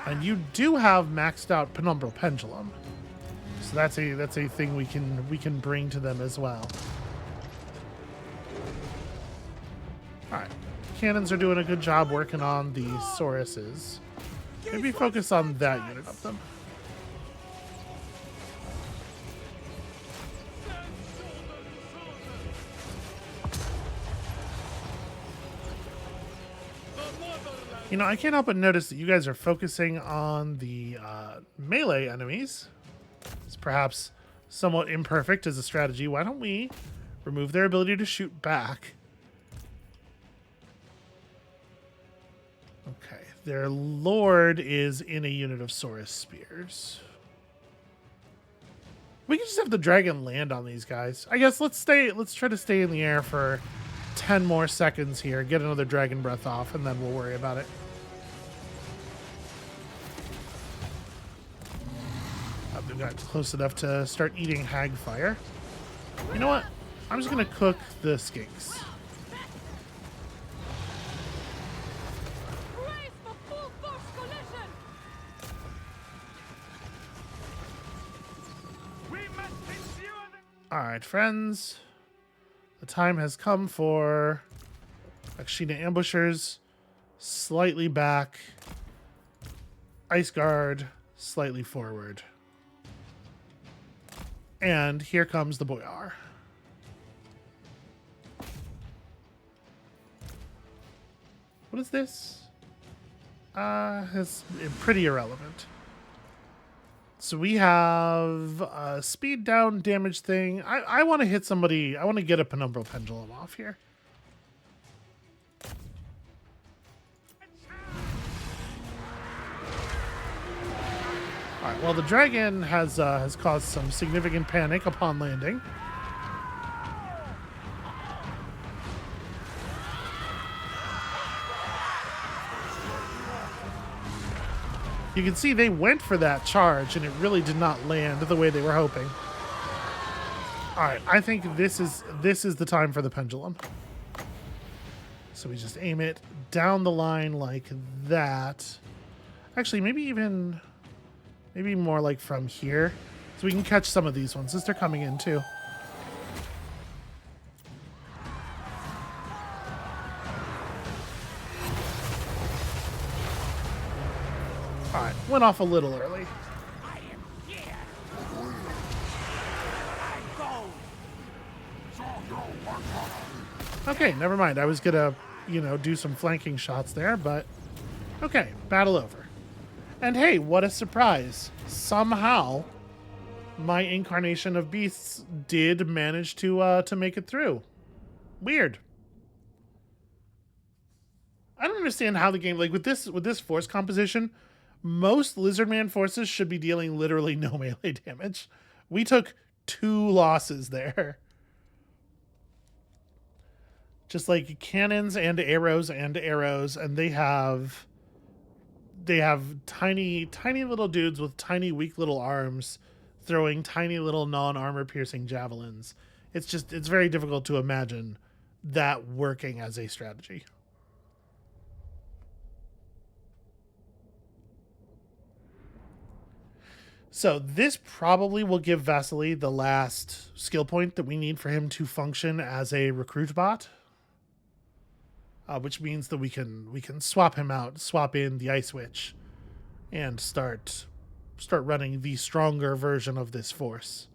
And you do have maxed out Penumbral Pendulum. So that's a thing we can bring to them as well. Alright. Cannons are doing a good job working on the Sauruses. Maybe focus on that unit of them. I can't help but notice that you guys are focusing on the melee enemies. It's perhaps somewhat imperfect as a strategy. Why don't we remove their ability to shoot back? Okay, their lord is in a unit of Saurus spears. We can just have the dragon land on these guys. I guess let's try to stay in the air for 10 more seconds here, get another dragon breath off, and then we'll worry about it. We got close enough to start eating hag fire. You know what? I'm just gonna cook the skinks. Alright, friends. The time has come for Akshina ambushers. Slightly back. Ice guard. Slightly forward. And here comes the Boyar. What is this? It's pretty irrelevant. So we have a speed down damage thing. I want to hit somebody. I want to get a Penumbral Pendulum off here. All right, well, the dragon has caused some significant panic upon landing. You can see they went for that charge, and it really did not land the way they were hoping. All right, I think this is the time for the pendulum. So we just aim it down the line like that. Actually, maybe more like from here, so we can catch some of these ones as they're coming in too. All right, went off a little early. I am here. Okay, never mind. I was gonna, do some flanking shots there, but okay, battle over. And hey, what a surprise. Somehow, my incarnation of beasts did manage to make it through. Weird. I don't understand how the game, like with this force composition, most Lizardman forces should be dealing literally no melee damage. We took 2 losses there. Just like cannons and arrows, and they have tiny little dudes with tiny weak little arms throwing tiny little non-armor piercing javelins. It's very difficult to imagine that working as a strategy. So this probably will give Vasily the last skill point that we need for him to function as a recruit bot. Which means that we can swap him out, swap in the Ice Witch, and start running the stronger version of this force.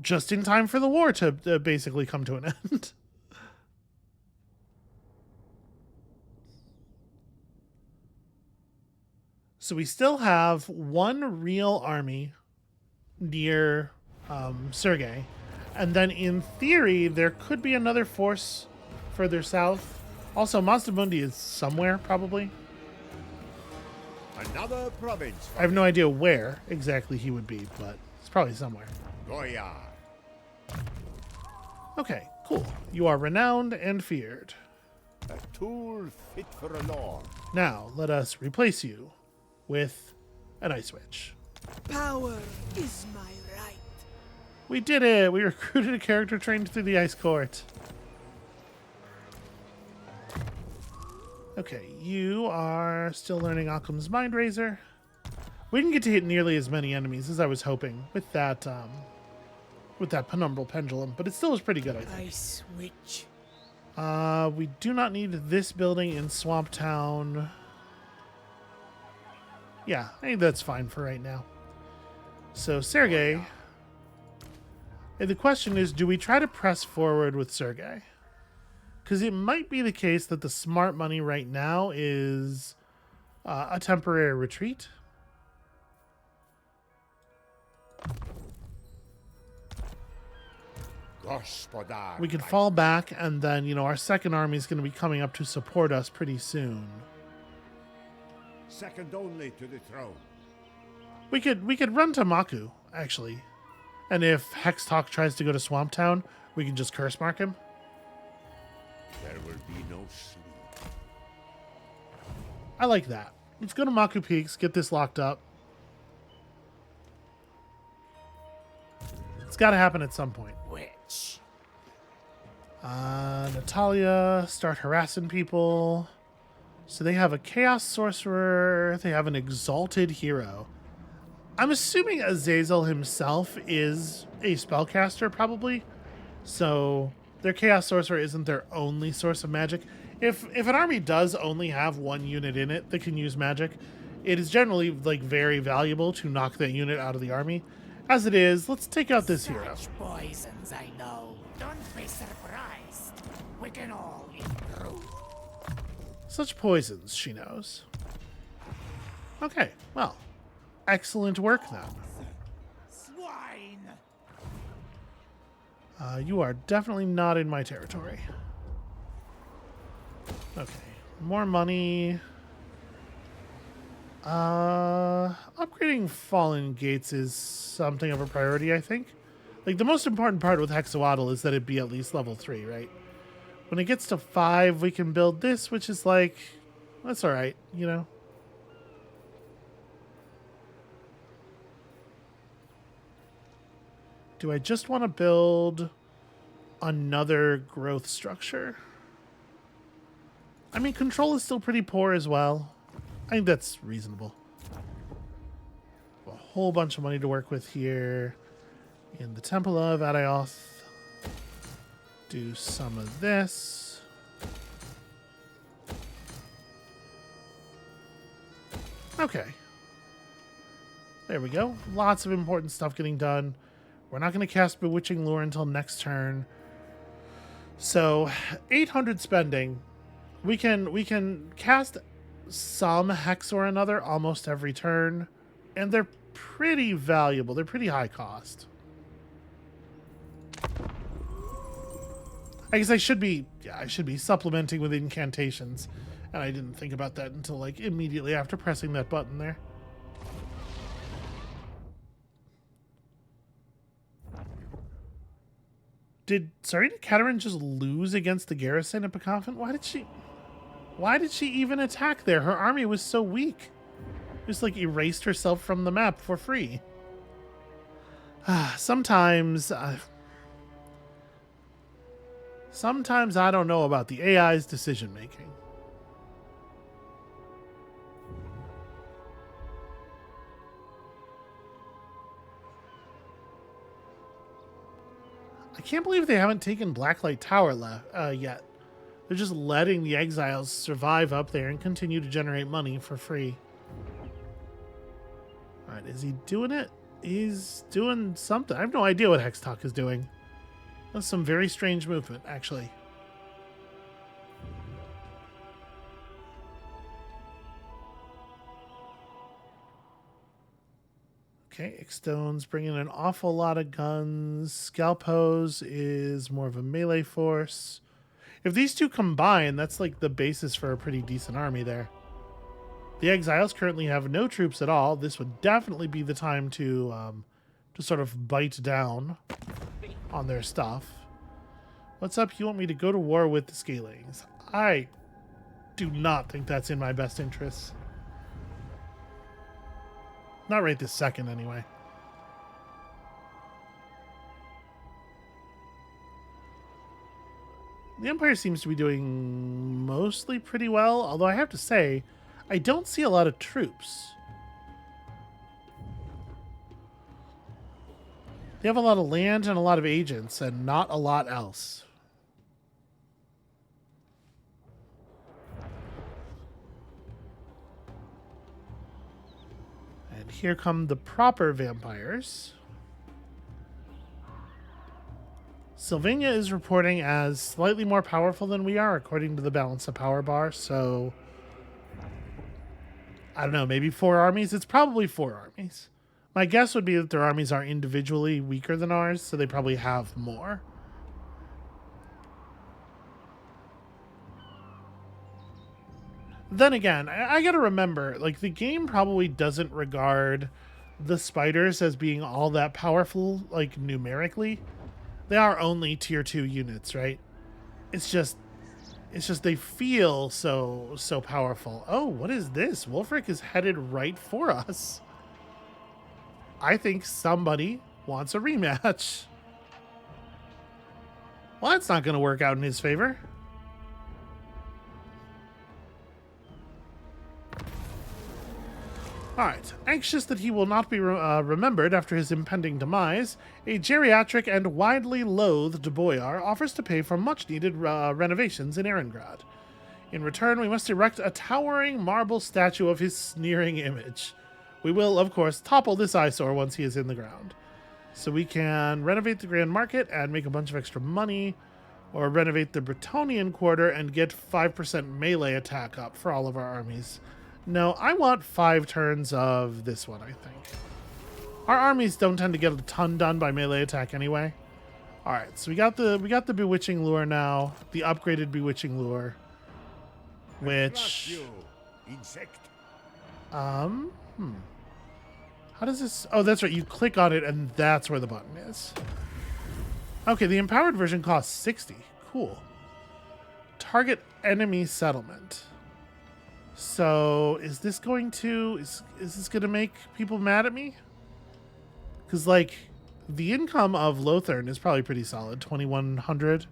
Just in time for the war to basically come to an end. So we still have 1 real army near Sergei. And then in theory, there could be another force further south. Also, Mazdamundi is somewhere, probably. Another province. I have no idea where exactly he would be, but it's probably somewhere. Goya. Okay, cool. You are renowned and feared. A tool fit for a lord. Now, let us replace you with an Ice Witch. Power is my right. We did it! We recruited a character trained through the Ice Court. Okay, you are still learning Occam's Mind Razor. We didn't get to hit nearly as many enemies as I was hoping with that penumbral pendulum, but it still was pretty good, I think. Ice Witch. We do not need this building in Swamp Town. Yeah, I think that's fine for right now. So, Sergei. And the question is, do we try to press forward with Sergei? Because it might be the case that the smart money right now is a temporary retreat. Gospodar. We could fall back, and then, you know, our second army is going to be coming up to support us pretty soon. Second only to the throne. We could run to Maku, actually. And if Hextalk tries to go to Swamp Town, we can just curse mark him. There will be no sleep. I like that. Let's go to Maku Peaks, get this locked up. It's got to happen at some point. Witch. Natalia, start harassing people. So they have a Chaos Sorcerer. They have an Exalted Hero. I'm assuming Azazel himself is a spellcaster, probably. So their Chaos Sorcerer isn't their only source of magic. If an army does only have 1 unit in it that can use magic, it is generally like very valuable to knock that unit out of the army. As it is, let's take out this hero. Such poisons, I know. Don't be surprised. We can all improve. Such poisons, she knows. Okay, well, excellent work then. Swine. You are definitely not in my territory. Okay, more money. Upgrading Fallen Gates is something of a priority, I think. Like, the most important part with Hexawaddle is that it be at least level 3, right? When it gets to 5, we can build this, which is like, that's alright, you know? Do I just want to build another growth structure? I mean, control is still pretty poor as well. I think that's reasonable. A whole bunch of money to work with here. In the Temple of Adaoth. Do some of this. Okay. There we go. Lots of important stuff getting done. We're not going to cast Bewitching Lure until next turn. So, 800 spending. We can cast some Hex or another almost every turn. And they're pretty valuable. They're pretty high cost. I guess I should be supplementing with incantations, and I didn't think about that until like immediately after pressing that button there. Did Sarita Katerin just lose against the garrison at Coven? Why did she even attack there? Her army was so weak. Just like erased herself from the map for free. Sometimes I don't know about the AI's decision making. I can't believe they haven't taken Blacklight Tower yet. They're just letting the exiles survive up there and continue to generate money for free. Alright, is he doing it? He's doing something. I have no idea what Hextalk is doing. That's some very strange movement, actually. Okay, Ixtone's bringing an awful lot of guns. Scalpos is more of a melee force. If these two combine, that's like the basis for a pretty decent army there. The exiles currently have no troops at all. This would definitely be the time to sort of bite down on their stuff. What's up? You want me to go to war with the Scalings? I do not think that's in my best interests. Not right this second, anyway. The Empire seems to be doing mostly pretty well, although I have to say, I don't see a lot of troops. They have a lot of land and a lot of agents, and not a lot else. And here come the proper vampires. Sylvania is reporting as slightly more powerful than we are, according to the balance of power bar, so I don't know, maybe 4 armies? It's probably 4 armies. My guess would be that their armies are individually weaker than ours, so they probably have more. Then again, I gotta remember, like, the game probably doesn't regard the spiders as being all that powerful, like, numerically. They are only tier 2 units, right? It's just they feel so powerful. Oh, what is this? Wolfric is headed right for us. I think somebody wants a rematch. Well, that's not going to work out in his favor. Alright, anxious that he will not be remembered after his impending demise, a geriatric and widely loathed boyar offers to pay for much-needed renovations in Erengrad. In return, we must erect a towering marble statue of his sneering image. We will, of course, topple this eyesore once he is in the ground. So we can renovate the Grand Market and make a bunch of extra money, or renovate the Bretonnian Quarter and get 5% melee attack up for all of our armies. No, I want 5 turns of this one, I think. Our armies don't tend to get a ton done by melee attack anyway. Alright, so we got the Bewitching Lure now. The upgraded Bewitching Lure. Which... How does this... Oh, that's right. You click on it, and that's where the button is. Okay, the empowered version costs 60. Cool. Target enemy settlement. So, is this going to... Is this going to make people mad at me? Because, like, the income of Lothern is probably pretty solid. 2,100.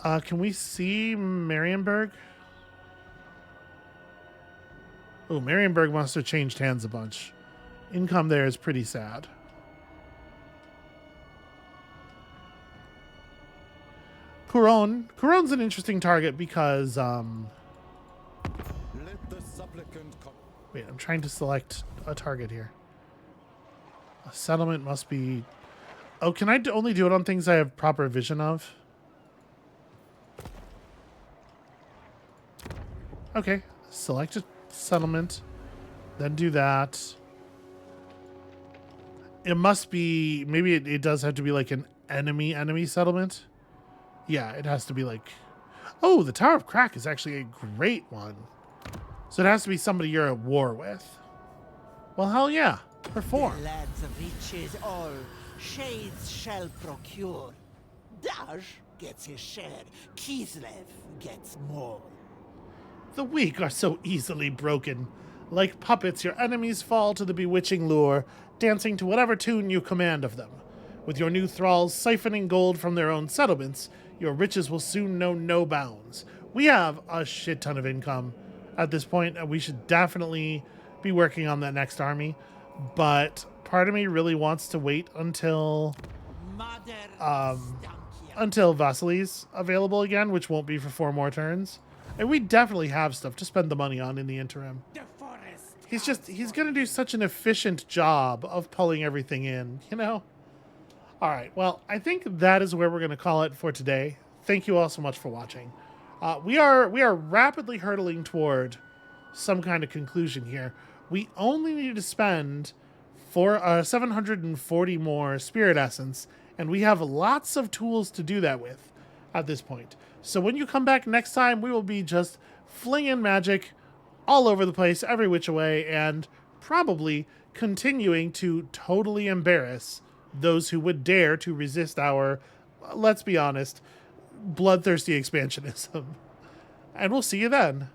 Can we see Marienburg? Oh, Marienburg must have changed hands a bunch. Income there is pretty sad. Couron's an interesting target because, wait, I'm trying to select a target here. A settlement must be... Oh, can I only do it on things I have proper vision of? Okay, select a settlement, then do that. It must be, maybe it does have to be like an enemy settlement. Yeah, it has to be like, oh, the Tower of Crack is actually a great one. So it has to be somebody you're at war with. Well, hell yeah, perform. Lads reaches all, shades shall procure. Daj gets his share, Kislev gets more. The weak are so easily broken. Like puppets, your enemies fall to the bewitching lure, dancing to whatever tune you command of them. With your new thralls siphoning gold from their own settlements, your riches will soon know no bounds. We have a shit ton of income at this point, and we should definitely be working on that next army. But part of me really wants to wait until Vasily's available again, which won't be for 4 more turns. And we definitely have stuff to spend the money on in the interim. He's going to do such an efficient job of pulling everything in, you know? All right, well, I think that is where we're going to call it for today. Thank you all so much for watching. We are rapidly hurtling toward some kind of conclusion here. We only need to spend 740 more Spirit Essence, and we have lots of tools to do that with at this point. So when you come back next time, we will be just flinging magic all over the place, every which way, and probably continuing to totally embarrass those who would dare to resist our, let's be honest, bloodthirsty expansionism. And we'll see you then.